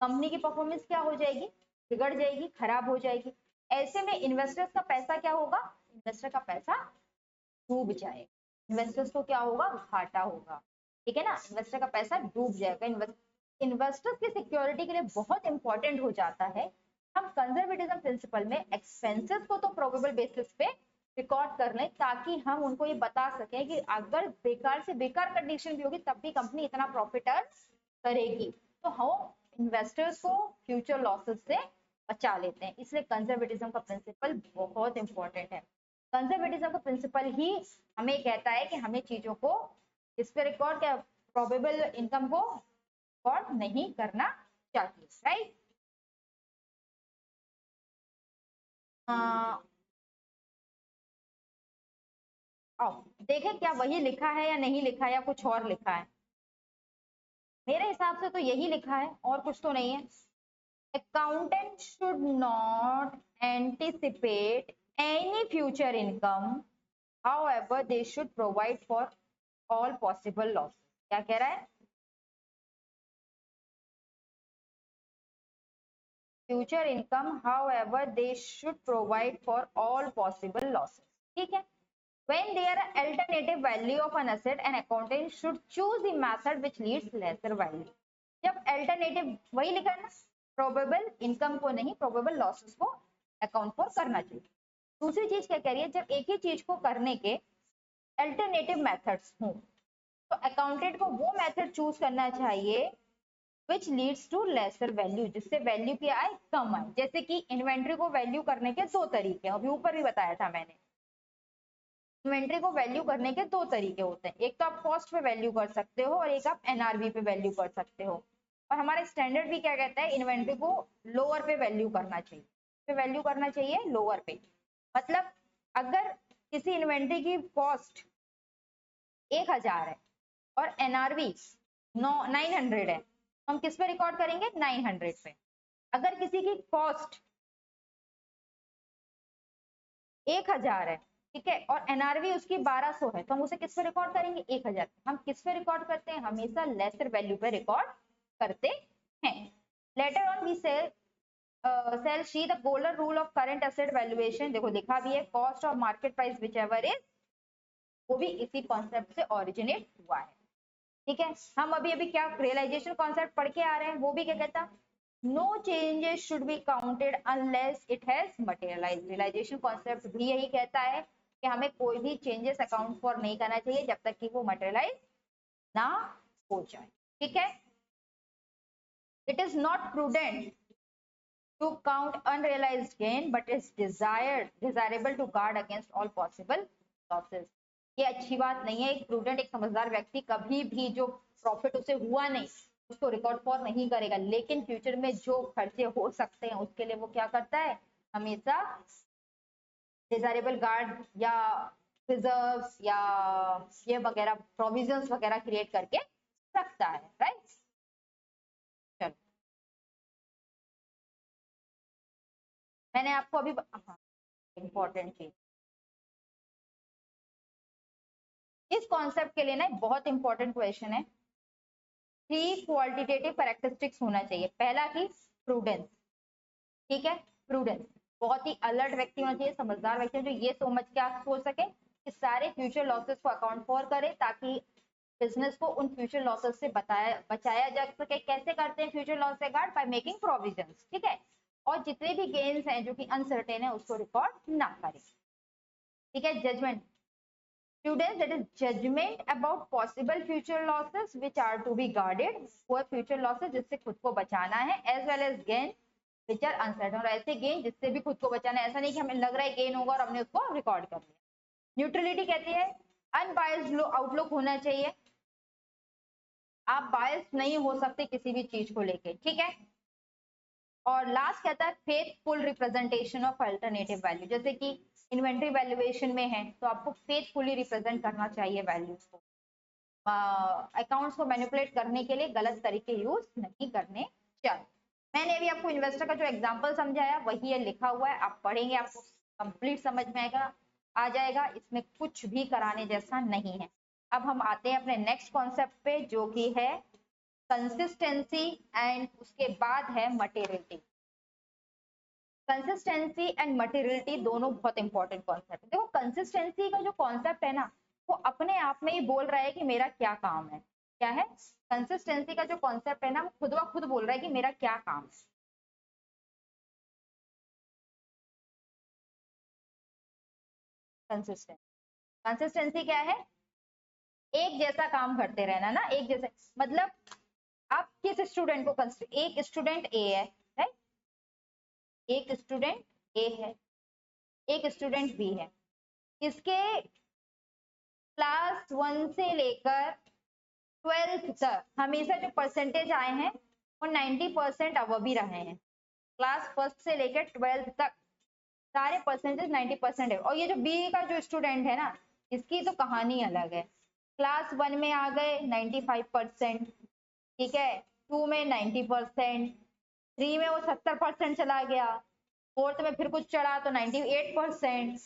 कंपनी की परफॉर्मेंस क्या हो जाएगी, बिगड़ जाएगी, खराब हो जाएगी। ऐसे में इन्वेस्टर्स का पैसा क्या होगा, इन्वेस्टर का पैसा डूब जाएगा, इन्वेस्टर्स को क्या होगा, घाटा होगा, ठीक है ना, इन्वेस्टर का पैसा डूब जाएगा। इन्वेस्टर्स की सिक्योरिटी के लिए बहुत इंपॉर्टेंट हो जाता है हम कंजर्वेटिज्म प्रिंसिपल में एक्सपेंसेस को तो प्रोबेबल बेसिस पे रिकॉर्ड कर लें, ताकि हम उनको ये बता सकें कि अगर बेकार से बेकार कंडीशन भी होगी तब भी कंपनी इतना प्रॉफिट अर्न करेगी, तो हम इन्वेस्टर्स को फ्यूचर लॉसेस से बचा लेते हैं। इसलिए कंजर्वेटिज्म का प्रिंसिपल बहुत इंपॉर्टेंट है। कंजर्वेटिज्म का प्रिंसिपल ही हमें कहता है कि हमें चीजों को इस पे रिकॉर्ड, क्या प्रोबेबल इनकम को रिकॉर्ड नहीं करना चाहिए, राइट। आओ देखें क्या वही लिखा है या नहीं लिखा है या कुछ और लिखा है। मेरे हिसाब से तो यही लिखा है और कुछ तो नहीं है। Accountant should not anticipate any future income, however they should provide for all possible losses। क्या कह रहा है, future income however they should provide for all possible losses, ठीक है। when there are alternative value of an asset, an accountant should choose the method which leads lesser value। जब alternative वही लिखा है ना, प्रोबेबल इनकम को नहीं, probable losses को अकाउंट फॉर करना चाहिए। दूसरी चीज क्या कह रही है, जब एक ही चीज को करने के अल्टरनेटिव मेथड्स हों तो अकाउंटेंट को वो मेथड चूज करना चाहिए which leads to lesser value, जिससे वैल्यू की आए कम आए। जैसे कि इन्वेंट्री को वैल्यू करने के दो तरीके हैं, अभी ऊपर भी बताया था मैंने। इन्वेंट्री को वैल्यू करने के दो तरीके होते हैं, एक तो आप कॉस्ट पे वैल्यू कर सकते हो और एक आप एनआरवी पे वैल्यू कर सकते हो। और हमारा स्टैंडर्ड भी क्या कहता है, इन्वेंट्री को लोअर पे वैल्यू करना चाहिए, पे वैल्यू करना चाहिए लोअर पे। मतलब अगर किसी इन्वेंट्री की कॉस्ट 1000 है और एनआरवी 900 है, तो हम किस पे रिकॉर्ड करेंगे, 900 पे। अगर किसी की कॉस्ट 1000 है, ठीक है, और एनआरवी उसकी 1200 है, तो हम उसे किस पे रिकॉर्ड करेंगे, 1000। हम किस पे रिकॉर्ड करते हैं, हमेशा लेसर वैल्यू पे रिकॉर्ड करते हैं। Later on we shall see the golden rule of current asset valuation, देखो लिखा भी है, cost of market price whichever is, वो भी इसी कॉन्सेप्ट से ओरिजिनेट हुआ है, ठीक है। हम अभी अभी क्या रियलाइजेशन कॉन्सेप्ट पढ़ के आ रहे हैं, वो भी क्या कहता, no changes should be counted unless it has materialized. Realization concept भी यही कहता है कि हमें कोई भी चेंजेस अकाउंट फॉर नहीं करना चाहिए जब तक कि वो मटेरियलाइज ना हो जाए, ठीक है। It is not prudent to count unrealized gain but is desirable to guard against all possible losses। ये अच्छी बात नहीं है, एक प्रूडेंट, एक समझदार व्यक्ति कभी भी जो प्रॉफिट उसे हुआ नहीं उसको रिकॉर्ड फॉर नहीं करेगा, लेकिन फ्यूचर में जो खर्चे हो सकते हैं उसके लिए वो क्या करता है, हमेशा डिजायरेबल गार्ड या रिजर्व्स या ये वगैरह प्रोविजंस वगैरह क्रिएट करके रखता है, राइट। चलो मैंने आपको अभी, हाँ इंपॉर्टेंट चीज इस कॉन्सेप्ट के लिए ना, बहुत इंपॉर्टेंट क्वेश्चन है। 3 क्वालिटेटिव कैरेक्टरिस्टिक्स होना चाहिए। पहला की प्रूडेंस, ठीक है, प्रूडेंस, बहुत ही अलर्ट व्यक्ति होना चाहिए, समझदार व्यक्ति जो ये समझ के सोच सके कि सारे फ्यूचर लॉसेस को अकाउंट फॉर करे, ताकि बिजनेस को उन फ्यूचर लॉसेस से बचाया जा सके। कैसे करते हैं फ्यूचर लॉस से गार्ड, बाय मेकिंग प्रोविजंस, ठीक है। और जितने भी गेन्स हैं जो कि अनसर्टेन है उसको रिकॉर्ड ना करें, ठीक है। Judgement, students, that is judgment about possible future losses which are to be guarded, वो future losses जिससे खुद को बचाना है, as well as gain which are uncertain, और ऐसे गेन जिससे भी खुद को बचाना है। ऐसा नहीं कि हमें लग रहा है गेन होगा और हमने उसको रिकॉर्ड कर लिया। न्यूट्रलिटी कहती है अनबायस्ड आउटलुक होना चाहिए, आप बायस नहीं हो सकते किसी भी चीज को लेके, ठीक है। और लास्ट कहता है faithful representation of alternative value, जैसे कि इन्वेंट्री वैल्यूएशन में है तो आपको फेथफुली रिप्रेजेंट करना चाहिए वैल्यूज को। अकाउंट्स को मैनिपुलेट करने के लिए गलत तरीके यूज नहीं करने चाहिए। मैंने अभी आपको इन्वेस्टर का जो एग्जांपल समझाया वही है लिखा हुआ है, आप पढ़ेंगे आपको कंप्लीट समझ में आएगा, आ जाएगा, इसमें कुछ भी कराने जैसा नहीं है। अब हम आते हैं अपने नेक्स्ट कॉन्सेप्ट पे जो कि है कंसिस्टेंसी एंड उसके बाद है मटेरियलिटी। कंसिस्टेंसी एंड मटेरियलिटी दोनों बहुत इंपॉर्टेंट कॉन्सेप्ट है। देखो कंसिस्टेंसी का जो कॉन्सेप्ट है ना वो अपने आप में ही बोल रहा है कि मेरा क्या काम है। क्या है कंसिस्टेंसी का जो कॉन्सेप्ट है ना वो खुद ब खुद बोल रहा है कि मेरा क्या काम है। कंसिस्टेंट कंसिस्टेंसी क्या है, एक जैसा काम करते रहना ना, एक जैसे मतलब आप किस स्टूडेंट को एक स्टूडेंट ए है, राइट, एक स्टूडेंट ए है, एक स्टूडेंट बी है, इसके क्लास 1 से लेकर 12th तक हमेशा जो परसेंटेज आए हैं वो 90% अब भी रहे हैं। क्लास 1 से लेकर 12th तक सारे परसेंटेज 90% है। और ये जो बी का जो स्टूडेंट है ना इसकी तो कहानी अलग है। क्लास 1 में आ गए 95%, ठीक है, 2 में 90%, 3 में वो 70% चला गया, 4th में फिर कुछ चढ़ा तो 98%,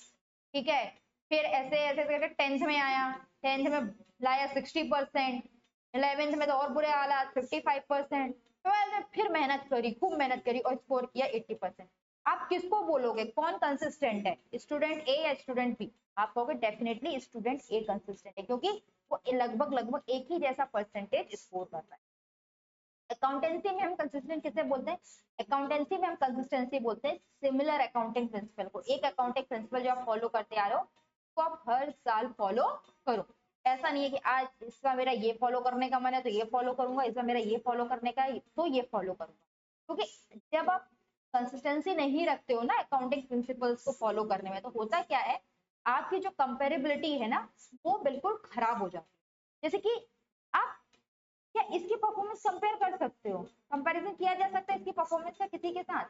ठीक है, फिर ऐसे ऐसे करके 10th में आया, 10th में लाया 60%, 11th में तो और बुरे हालात 55%, 12th में फिर मेहनत करी, खूब मेहनत करी और स्कोर किया 80%। आप किसको बोलोगे कौन कंसिस्टेंट है, स्टूडेंट ए या स्टूडेंट बी? आप कहोगे डेफिनेटली स्टूडेंट ए कंसिस्टेंट है क्योंकि वो लगभग लगभग एक ही जैसा परसेंटेज स्कोर कर रहा है। अकाउंटेंसी में हम कंसिस्टेंट किसे बोलते हैं, अकाउंटेंसी में हम कंसिस्टेंसी बोलते हैं सिमिलर अकाउंटिंग प्रिंसिपल को। एक अकाउंटिंग प्रिंसिपल जो आप फॉलो करते आ रहे हो तो आप हर साल फॉलो करो। ऐसा नहीं है कि आज इसका मेरा ये फॉलो करने का मन है तो ये फॉलो करूंगा, इसका मेरा ये फॉलो करने का है तो ये फॉलो करूंगा, क्योंकि जब आप कंसिस्टेंसी नहीं रखते हो ना अकाउंटिंग प्रिंसिपल्स को फॉलो करने में तो होता क्या है, आपकी जो कंपेरेबिलिटी है ना वो बिल्कुल खराब हो जाती है। जैसे कि आप क्या इसकी परफॉर्मेंस कंपेयर कर सकते हो, कंपैरिजन किया जा सकता है इसकी परफॉर्मेंस का किसी के साथ?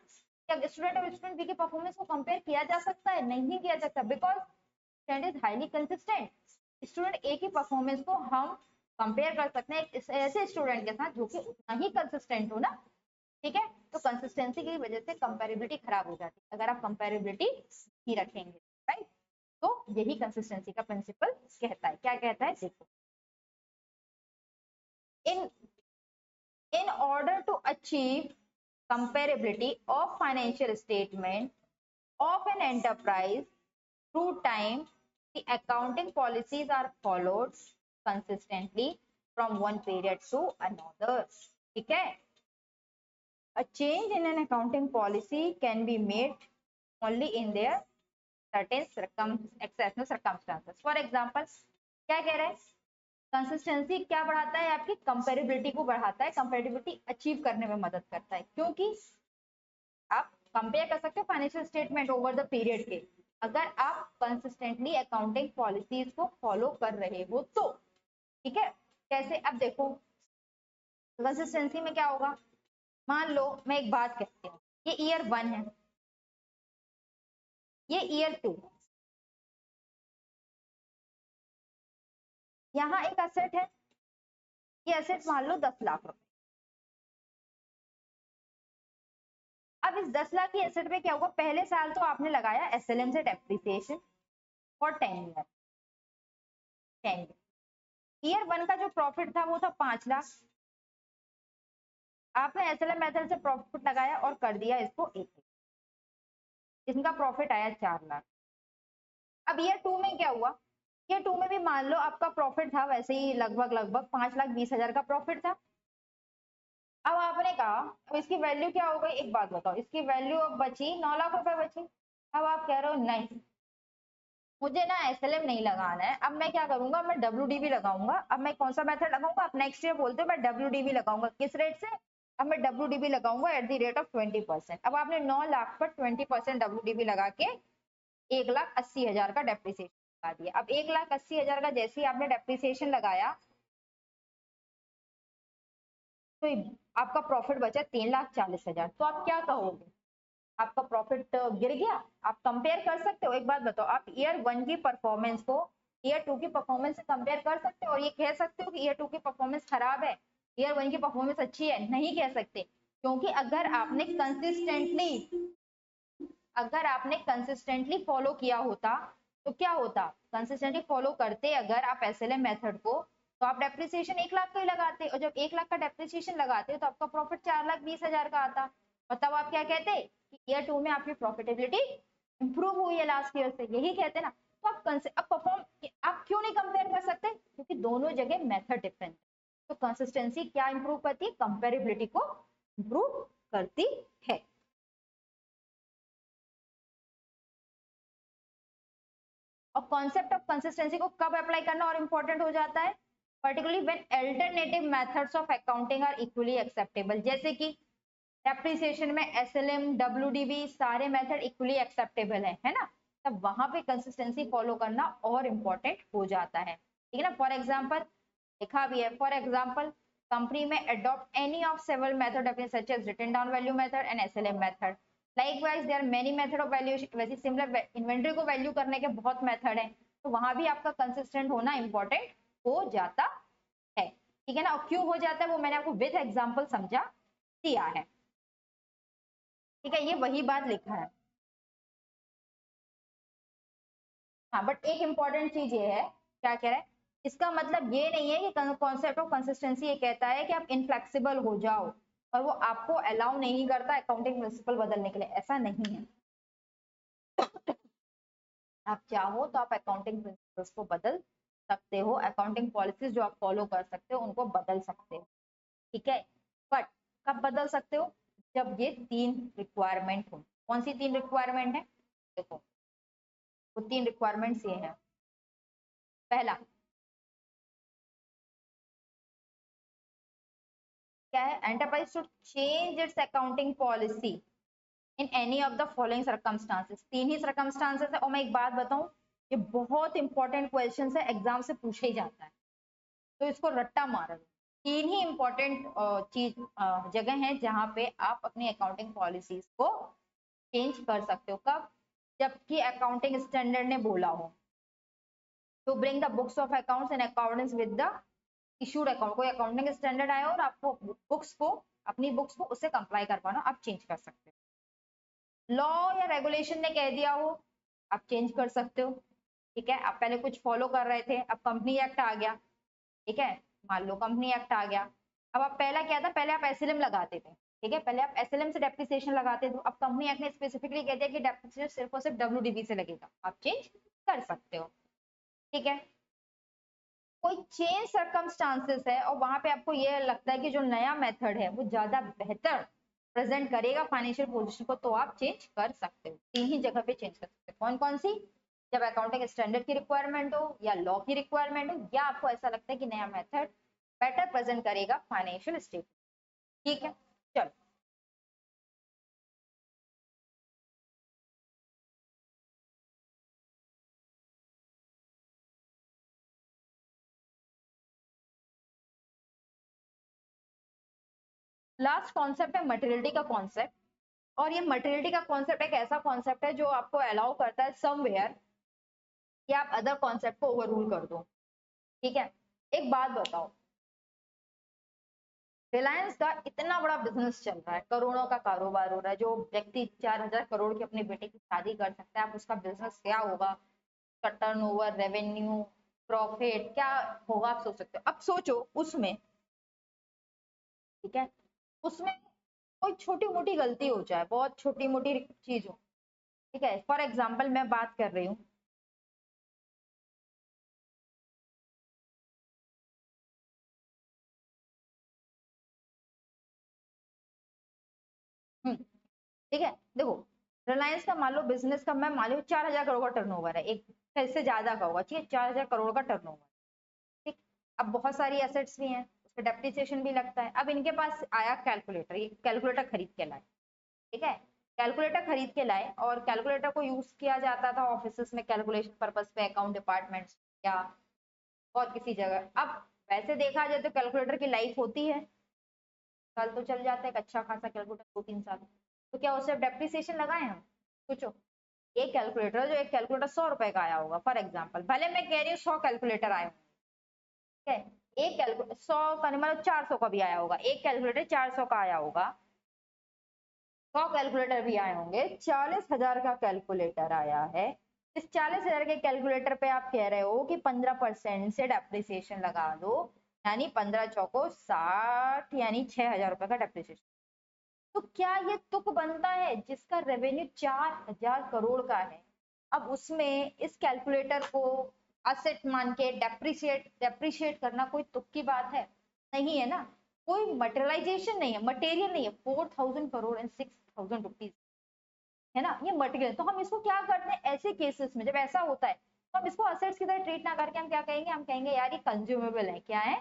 क्या स्टूडेंट और स्टूडेंट बी की परफॉर्मेंस को कंपेयर किया जा सकता है? नहीं किया जा सकता, because student is highly consistent. Student A की परफॉर्मेंस को हम कंपेयर कर सकते हैं ऐसे स्टूडेंट के साथ जो कि उतना ही कंसिस्टेंट हो ना, ठीक है। तो कंसिस्टेंसी की वजह से कंपेरेबिलिटी खराब हो जाती है अगर आप कंपेरेबिलिटी ही रखेंगे, राइट। तो यही कंसिस्टेंसी का प्रिंसिपल कहता है। क्या कहता है देखो, in order to achieve comparability of financial statement of an enterprise through time, the accounting policies are followed consistently from one period to another, ठीक है। A change in an accounting policy can be made only in their certain exceptional circumstances. For example, क्या कह रहे हैं, consistency क्या बढ़ाता है, आपकी कंपेरेबिलिटी को बढ़ाता है, कंपेरेबिलिटी अचीव करने में मदद करता है क्योंकि आप कंपेयर कर सकते हो financial statement over the period के, अगर आप कंसिस्टेंटली अकाउंटिंग पॉलिसीज को फॉलो कर रहे हो तो, ठीक है। कैसे, अब देखो कंसिस्टेंसी में क्या होगा, मान लो मैं एक बात कहती हूँ, ये ईयर 1 है, ये ईयर 2, यहाँ एक असेट है, ये असेट मान लो 10 लाख रुपए। अब इस 10 लाख की एसेट में क्या होगा, पहले साल तो आपने लगाया एसएलएम से डेप्रिसिएशन फॉर 10 ईयर। ईयर 1 का जो प्रॉफिट था वो था 5 लाख, आपने एसएलएम मेथड से प्रॉफिट लगाया और कर दिया इसको 1 लाख, इसका प्रॉफिट आया 4 लाख। अब ईयर 2 में क्या हुआ, ईयर 2 में भी मान लो आपका प्रॉफिट था वैसे ही लगभग लगभग 5,20,000 का प्रॉफिट था। अब आपने कहा अब इसकी वैल्यू क्या हो गई, एक बात बताओ, इसकी वैल्यू अब बची 9 लाख रुपए बची। अब आप कह रहे हो नहीं मुझे ना एसएलएम नहीं लगाना है, अब मैं क्या करूंगा, मैं डब्ल्यूडीबी लगाऊंगा। अब मैं कौन सा मेथड लगाऊंगा, आप नेक्स्ट ईयर बोलते हो मैं डब्ल्यूडीबी लगाऊंगा, किस रेट से, अब मैं डब्ल्यूडीबी लगाऊंगा एट द रेट ऑफ 20%। अब आपने 9 लाख पर 20% डब्ल्यूडीबी लगा के 1,80,000 का डेप्रिसिएशन लगा दिया। अब 1,80,000 का जैसे ही आपने डेप्रिसिएशन लगाया तो आपका प्रॉफिट बचा 3,40,000। तो आप क्या कहोगे, आपका प्रॉफिट गिर गया? आप कंपेयर कर सकते हो, एक बात बताओ, आप ईयर 1 की परफॉर्मेंस को ईयर 2 की परफॉर्मेंस से कंपेयर कर सकते हो और ये कह सकते हो कि ईयर 2 की परफॉर्मेंस खराब है, ईयर 1 की परफॉर्मेंस अच्छी है? नहीं कह सकते। क्योंकि अगर आपने कंसिस्टेंटली फॉलो किया होता तो क्या होता, कंसिस्टेंटली फॉलो करते अगर आप SLM मेथड को, तो आप डेप्रिसिएशन 1 लाख का ही लगाते, और जब 1 लाख का डेप्रिसिएशन लगाते तो आपका प्रॉफिट 4,20,000 का आता, और तब आप क्या कहते कि ईयर 2 में आपकी प्रॉफिटेबिलिटी इंप्रूव हुई है लास्ट ईयर से, यही कहते ना। तो आप परफॉर्म, आप क्यों नहीं कंपेयर कर सकते, क्योंकि दोनों जगह मेथड डिफरेंट है। तो कंसिस्टेंसी क्या इंप्रूव करती है, कंपेरेबिलिटी को इंप्रूव करती है। और कॉन्सेप्ट ऑफ कंसिस्टेंसी को कब अप्लाई करना और इंपॉर्टेंट हो जाता है, particularly when alternative methods of accounting are equally acceptable, जैसे कि डेप्रिसिएशन में SLM WDV सारे मेथड इक्वली एक्सेप्टेबल है ना, तब वहां पे कंसिस्टेंसी फॉलो करना और इंपॉर्टेंट हो जाता है, ठीक है ना। फॉर एग्जांपल लिखा भी है, फॉर एग्जांपल कंपनी में adopt any of several method such as written down value method and SLM method, likewise there many method of valuation, वैसे सिमिलर इन्वेंटरी को वैल्यू करने के बहुत मेथड है, तो वहां भी आपका कंसिस्टेंट होना इंपॉर्टेंट हो जाता है, ठीक है ना। और क्यों हो जाता है वो मैंने आपको विद एग्जांपल समझा दिया है, ठीक है, ये वही बात लिखा है। हाँ, बट एक इंपॉर्टेंट चीज ये है, क्या कह रहा है, इसका मतलब ये नहीं है कि कॉन्सेप्ट ऑफ कंसिस्टेंसी ये कहता है कि आप इनफ्लेक्सिबल हो जाओ और वो आपको अलाउ नहीं करता अकाउंटिंग प्रिंसिपल बदलने के लिए, ऐसा नहीं है। आप चाहो तो आप अकाउंटिंग प्रिंसिपल्स को बदल सकते हो, अकाउंटिंग पॉलिसीज जो आप फॉलो कर सकते हो उनको बदल सकते हो, ठीक है। बट कब बदल सकते हो, जब ये 3 रिक्वायरमेंट हो। कौन सी 3 रिक्वायरमेंट है, देखो वो 3 रिक्वायरमेंट्स ये हैं। पहला क्या है, enterprise should change it's accounting policy in any of the following circumstances, 3 he circumstances है। और मैं एक बात बताऊं, ये बहुत इंपॉर्टेंट क्वेश्चन है, एग्जाम से पूछे ही जाता है, तो इसको रट्टा मार, 3 ही इंपॉर्टेंट चीज जगह है जहां पे आप अपनी अकाउंटिंग पॉलिसीज को चेंज कर सकते हो। कब, जबकि अकाउंटिंग स्टैंडर्ड ने बोला हो to bring the books of accounts in accordance with the issued account, कोई अकाउंटिंग स्टैंडर्ड आया और आपको बुक्स को, अपनी बुक्स को उससे कंप्लाई करवाना, आप चेंज कर सकते हो। लॉ या रेगुलेशन ने कह दिया हो, आप चेंज कर सकते हो, ठीक है। आप पहले कुछ फॉलो कर रहे थे, अब कंपनी एक्ट आ गया, ठीक है, मान लो कंपनी एक्ट आ गया, अब आप पहला क्या था, पहले आप SLM लगाते थे, ठीक है, पहले आप SLM से डेप्रिसिएशन लगाते थे, अब कंपनी एक्ट ने स्पेसिफिकली कह दिया कि डेप्रिसिएशन सिर्फ और सिर्फ WDV से लगेगा, आप चेंज कर सकते हो, ठीक है। कोई चेंज सर्कमस्टांसेस है और वहां पे आपको ये लगता है कि जो नया मेथड है वो ज्यादा बेहतर प्रेजेंट करेगा फाइनेंशियल पोजीशन को, तो आप चेंज कर सकते हो। 3 ही जगह पे चेंज कर सकते हो, कौन कौन सी, जब अकाउंटिंग स्टैंडर्ड की रिक्वायरमेंट हो या लॉ की रिक्वायरमेंट हो, या आपको ऐसा लगता है कि नया मेथड बेटर प्रेजेंट करेगा फाइनेंशियल स्टेट, ठीक है। चलो लास्ट कॉन्सेप्ट है मटेरियलिटी का कॉन्सेप्ट, और ये मटेरियलिटी का कॉन्सेप्ट एक ऐसा कॉन्सेप्ट है जो आपको अलाउ करता है समवेयर कि आप अदर कॉन्सेप्ट को ओवररूल कर दो, ठीक है। एक बात बताओ, रिलायंस का इतना बड़ा बिजनेस चल रहा है, करोड़ों का कारोबार हो रहा है, जो व्यक्ति 4,000 करोड़ की अपनी बेटे की शादी कर सकता है, आप उसका बिजनेस क्या होगा, उसका टर्नओवर, रेवेन्यू, प्रॉफिट क्या होगा, आप सोच सकते हो। अब सोचो उसमें, ठीक है, उसमें कोई छोटी मोटी गलती हो जाए, बहुत छोटी मोटी चीज हो, ठीक है, फॉर एग्जाम्पल मैं बात कर रही हूँ, ठीक है, देखो रिलायंस का मान लो बिजनेस का, मैं मान लो 4,000 करोड़ का टर्नओवर है, एक इससे ज्यादा का होगा, ठीक है, 4,000 करोड़ का टर्नओवर, ठीक। अब बहुत सारी एसेट्स भी हैं, उस पर डेप्रिसिएशन भी लगता है। अब इनके पास आया कैलकुलेटर, ये कैलकुलेटर खरीद के लाए, ठीक है, कैलकुलेटर खरीद के लाए, और कैलकुलेटर को यूज किया जाता था ऑफिस में कैलकुलेशन पर्पज पे, अकाउंट डिपार्टमेंट्स या और किसी जगह। अब वैसे देखा जाए तो कैलकुलेटर की लाइफ होती है, साल तो चल जाता है, एक अच्छा खासा कैलकुलेटर 2-3 साल, तो क्या उसे डेप्रिसिएशन लगाए हम, सोचो। एक कैलकुलेटर, जो एक कैलकुलेटर 100 रुपए का आया होगा फॉर एग्जाम्पल, भले मैं कह रही हूँ 100 कैलकुलेटर आए, ठीक है, एक कैलकुलेटर 100 का नहीं, मतलब 400 का भी आया होगा, एक कैलकुलेटर 400 का आया होगा, 100 कैलकुलेटर भी आए होंगे, 40,000 का कैलकुलेटर आया है। इस 40,000 के कैलकुलेटर पे आप कह रहे हो कि 15% से डेप्रिसिएशन लगा दो, यानी 15 चौको 60, यानी 6,000 रुपए का डेप्रिसिएशन। तो क्या ये तुक बनता है जिसका रेवेन्यू 4,000 करोड़ का है? अब उसमें इस कैलकुलेटर को असेट मान के डेप्रिशिएट करना कोई तुक की बात है? नहीं है ना। कोई मटेरियलाइजेशन नहीं है, मटेरियल नहीं है। 4,000 करोड़ एंड 6,000 रुपीज है ना, ये मटेरियल। तो हम इसको क्या करते हैं ऐसे केसेस में, जब ऐसा होता है तो हम इसको असेट्स की तरह ट्रीट ना करके हम क्या कहेंगे, हम कहेंगे यार ये कंज्यूमेबल है। क्या है?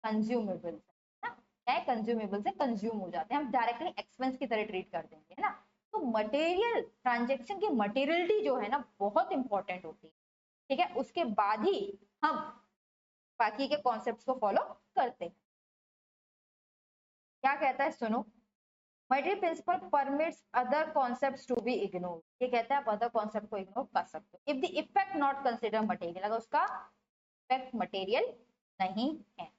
कंज्यूमेबल है ना। क्या है? कंज्यूमेबल से कंज्यूम हो जाते हैं, हम डायरेक्टली एक्सपेंस की तरह ट्रीट कर देंगे, है ना। तो मटेरियल ट्रांजेक्शन की मटेरियलिटी जो है ना बहुत इंपॉर्टेंट होती है, ठीक है। उसके बाद ही हम बाकी के कॉन्सेप्ट्स को फॉलो करते हैं। क्या कहता है सुनो, material principle permits other concepts to be ignore. ये कहता है आप अदर कॉन्सेप्ट को इग्नोर कर सकते हो if the effect not consider material, अगर उसका इफेक्ट मटेरियल नहीं है।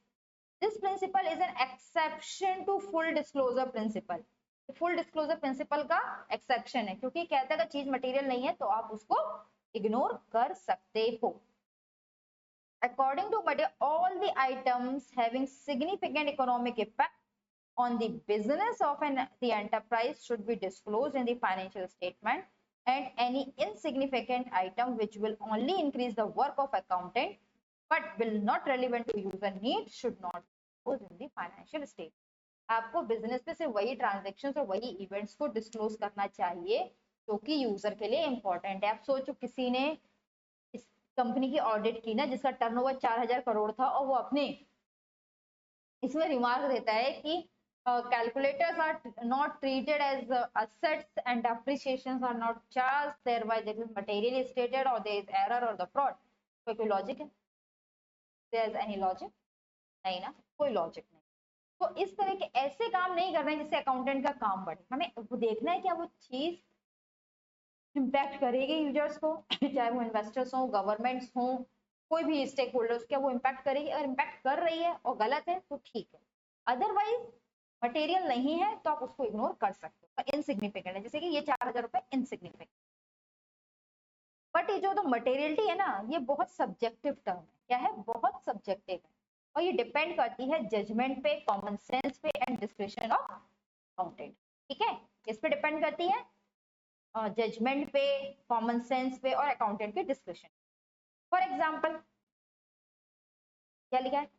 This principle is an exception to full disclosure principle. Full disclosure principle का एक्सेप्शन है, क्योंकि कहता है अगर चीज मटेरियल नहीं है तो आप उसको इग्नोर कर सकते हो। According to material, all the items having significant economic effect on the business of the enterprise should be disclosed in the financial statement, and any insignificant item which will only increase the work of accountant but will not relevant to user needs should not be disclosed in the financial statement. आपको business में सिर्फ वही transaction और वही events को disclose करना चाहिए जो कि यूजर के लिए इंपॉर्टेंट है। आप सोचो किसी ने इस कंपनी की ऑडिट की ना जिसका टर्नओवर 4,000 करोड़ था, और वो अपने इसमें रिमार्क देता है कि calculators are not treated as assets and depreciations are not charged, thereby this is materially stated or there is error or the fraud। कोई लॉजिक है? there is any logic? नहीं ना, कोई लॉजिक नहीं। तो इस तरह के ऐसे काम नहीं करना है जिससे अकाउंटेंट का काम बढ़े। हमें वो देखना है क्या वो चीज इम्पैक्ट करेगी यूजर्स को, चाहे वो इन्वेस्टर्स हो, गवर्नमेंट्स हो, कोई भी स्टेक होल्डर्स, क्या वो इम्पैक्ट करेगी? अगर इम्पैक्ट कर रही है और गलत है तो ठीक है, अदरवाइज मटेरियल नहीं है तो आप उसको इग्नोर कर सकते हो, इनसिग्निफिकेंट है। जैसे कि ये 4,000 रुपए इनसिग्निफिकेंट। बट ये जो तो मटेरियलिटी है ना, ये बहुत सब्जेक्टिव टर्म है। क्या है? बहुत सब्जेक्टिव है, और ये डिपेंड करती है जजमेंट पे, कॉमन सेंस पे एंड डिस्क्रिप्शन ऑफ अकाउंटेंट। ठीक है, इस पे डिपेंड करती है जजमेंट पे, कॉमन सेंस पे और अकाउंटेंट के डिस्क्रिप्शन। फॉर एग्जाम्पल क्या लिखा है?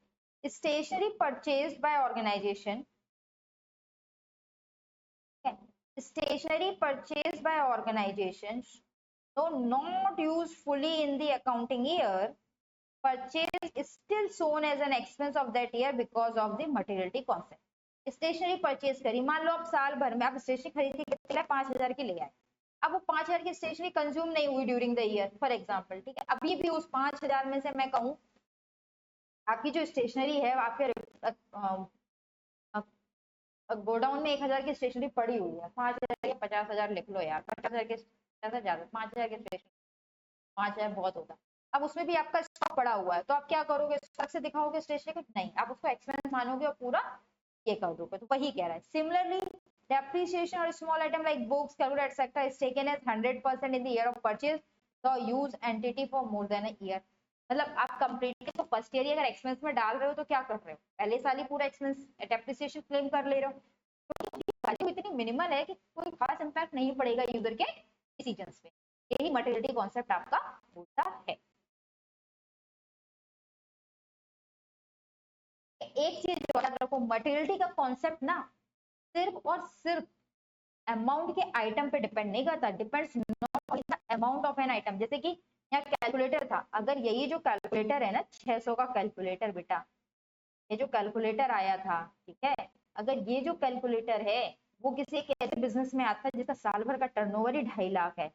Stationery purchase by organisation, stationery purchased by organizations though not used fully in the accounting year, purchase is still shown as an expense of that year because of the materiality concept। Stationery purchase करी, मान लो आप साल भर में आप stationery खरीद के 5,000 की ले आए, अब वो 5,000 की स्टेशनरी कंज्यूम नहीं हुई during the year for example, ठीक है। अभी भी उस 5,000 में से मैं कहूँ आपकी जो स्टेशनरी है आपके गोडाउन में 1,000 की स्टेशनरी पड़ी हुई है, 5,000 या 50,000 लिख लो यार, 50,000 के ज्यादा, 5,000 की स्टेशनरी, 5,000 बहुत होगा। अब उसमें भी आपका स्टॉक पड़ा हुआ है, तो आप क्या करोगे? स्टॉक से दिखाओगे स्टेशनरी को? नहीं, आप उसको एक्सपेंस मानोगे और पूरा ये कर दोगे। तो वही कह रहा है। Similarly depreciation or small item like books, calculator etc is taken as 100% in the year of purchase the use entity for more than a year। मतलब आप कंप्लीटली तो फर्स्ट ईयर ही अगर एक्सपेंस में डाल रहे हो तो क्या कर रहे हो? पहले साल ही पूरा एक्सपेंस डेप्रिसिएशन क्लेम कर ले रहे हो, वैल्यू इतनी मिनिमल है कि कोई खास इंपैक्ट नहीं पड़ेगा यूजर के डिसीजंस पे। यही मटेरियलिटी कॉन्सेप्ट आपका होता है। एक चीज याद रखो, मटेरियलिटी का कॉन्सेप्ट ना सिर्फ और सिर्फ अमाउंट के आइटम पे डिपेंड नहीं करता, depends not on the amount of an item. जैसे कि यहाँ कैलकुलेटर था, अगर यही जो कैलकुलेटर है ना 600 का कैलकुलेटर, बेटा ये जो कैलकुलेटर आया था, ठीक है, अगर ये जो कैलकुलेटर है वो किसी एक ऐसे बिजनेस में आता है जिसका साल भर का टर्नओवर ही 2.5 लाख है,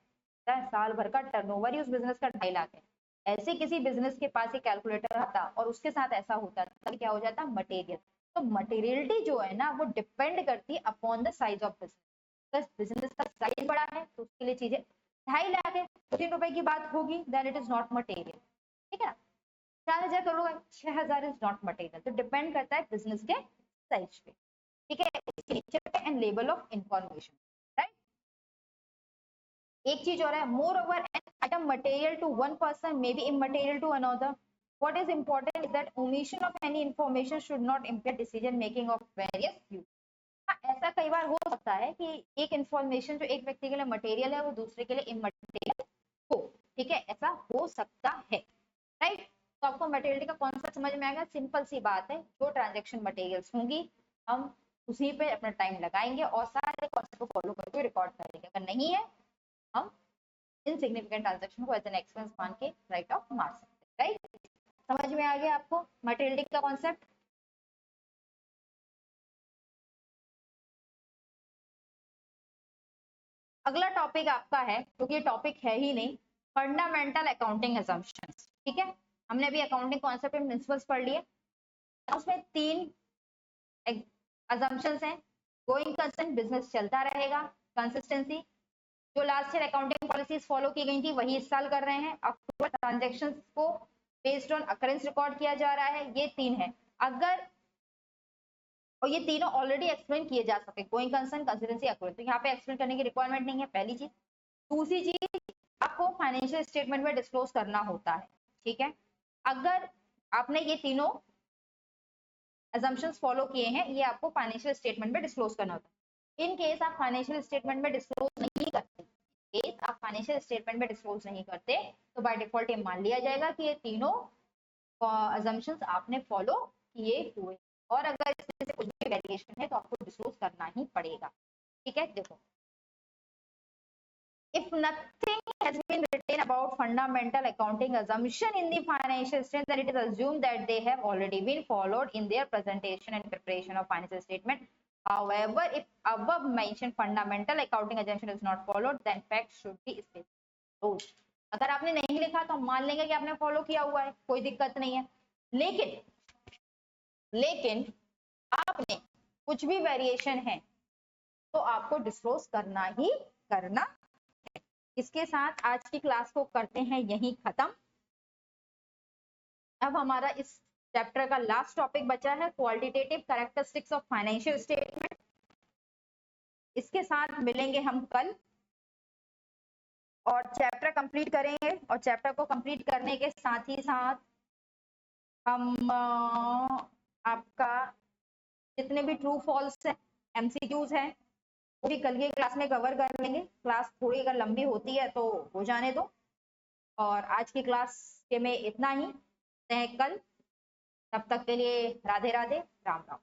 साल भर का टर्नओवर ही उस बिजनेस का 2.5 लाख है, ऐसे किसी बिजनेस के पास एक कैलकुलेटर आता और उसके साथ ऐसा होता तो क्या हो जाता? मटेरियल। तो मटेरियलिटी जो है ना वो डिपेंड करती है upon the size of business. Business का साइज बड़ा है तो उसके लिए चीजें 2.5 लाख है, 3 रुपए की बात होगी, then it is not material. ठीक है, 4,000 करोड़, 6,000 इज नॉट मटेरियल। तो डिपेंड करता है बिजनेस के साइज पे, ठीक है, नेचर पे एंड लेवल ऑफ इंफॉर्मेशन। एक चीज और है, moreover an item material to one person may be immaterial to another. What is important is that omission of any information should not impair decision making of various users. हाँ, ऐसा कई बार हो सकता है कि एक इंफॉर्मेशन जो एक व्यक्ति के लिए मटेरियल है वो दूसरे के लिए इमटेरियल हो. ठीक है, ऐसा हो सकता है. राइट. तो आपको मटेरियलिटी का कॉन्सेप्ट समझ में आएगा. सिंपल सी बात है, जो ट्रांजेक्शन मटेरियल्स होंगी हम उसी पे अपना टाइम लगाएंगे और सारे कॉन्सेप्ट को फॉलो करके रिकॉर्ड करेंगे. अगर नहीं है हम इनसिग्निफिकेंट ट्रांजेक्शन को एज एन एक्सपेंस मान के राइट ऑफ मार सकते हैं. राइट. समझ में आ गया आपको मटेरियलिटी का कॉन्सेप्ट. अगला टॉपिक आपका है, क्योंकि ये टॉपिक है ही नहीं, फंडामेंटल अकाउंटिंग असम्पशंस. ठीक है, हमने अभी अकाउंटिंग कॉन्सेप्ट एंड प्रिंसिपल्स पढ़ लिए. उसमें 3 असम्पशंस हैं. गोइंग कंसर्न, बिजनेस चलता रहेगा. कंसिस्टेंसी, जो last year accounting policies follow की गई थी वही इस साल कर रहे हैं. अक्टूबर ट्रांजैक्शंस को बेस्ड ऑन अकरेंस रिकॉर्ड किया जा रहा है. ये 3 है. अगर और ये तीनों ऑलरेडी एक्सप्लेन किए जा सके, गोइंग कंसर्न, कंसिस्टेंसी, अकरेंस, तो यहाँ पे एक्सप्लेन करने की रिक्वायरमेंट नहीं है. पहली चीज. दूसरी चीज, आपको फाइनेंशियल स्टेटमेंट में डिस्क्लोज करना होता है. ठीक है, अगर आपने ये तीनों assumptions फॉलो किए हैं, ये आपको फाइनेंशियल स्टेटमेंट में डिस्क्लोज करना होता है. इन केस आप फाइनेंशियल स्टेटमेंट में डिस्क्लोज नहीं करते, केस आप फाइनेंशियल स्टेटमेंट में डिस्क्लोज नहीं करते, तो बाय डिफॉल्ट ये मान लिया जाएगा कि ये तीनों assumptions आपने फॉलो किए हुए, और अगर इसमें से कुछ भी वेरिएशन है तो आपको डिस्क्लोज करना ही पड़ेगा. ठीक है, देखो. If nothing has been written about fundamental accounting assumption in the financial statement, then it is assumed that they have already been followed in their presentation and preparation of financial statement. However, if above mentioned fundamental accounting assumption is not followed, then facts should be specified. अगर आपने नहीं लिखा तो मान लेंगे कि आपने follow किया हुआ है, कोई दिक्कत नहीं है. लेकिन आपने कुछ भी वेरिएशन है तो आपको डिस्क्लोज करना ही करना. इसके साथ आज की क्लास को करते हैं यहीं खत्म. अब हमारा इस चैप्टर का लास्ट टॉपिक बचा है qualitative characteristics of financial statement. इसके साथ मिलेंगे हम कल और चैप्टर कंप्लीट करेंगे. और चैप्टर को कंप्लीट करने के साथ ही साथ हम आपका जितने भी ट्रू फॉल्स है, एमसीक्यूज हैं, वो भी कल की क्लास में कवर कर लेंगे. क्लास थोड़ी अगर लंबी होती है तो हो जाने दो. और आज की क्लास के में इतना ही. कल, तब तक के लिए राधे राधे, राम राम.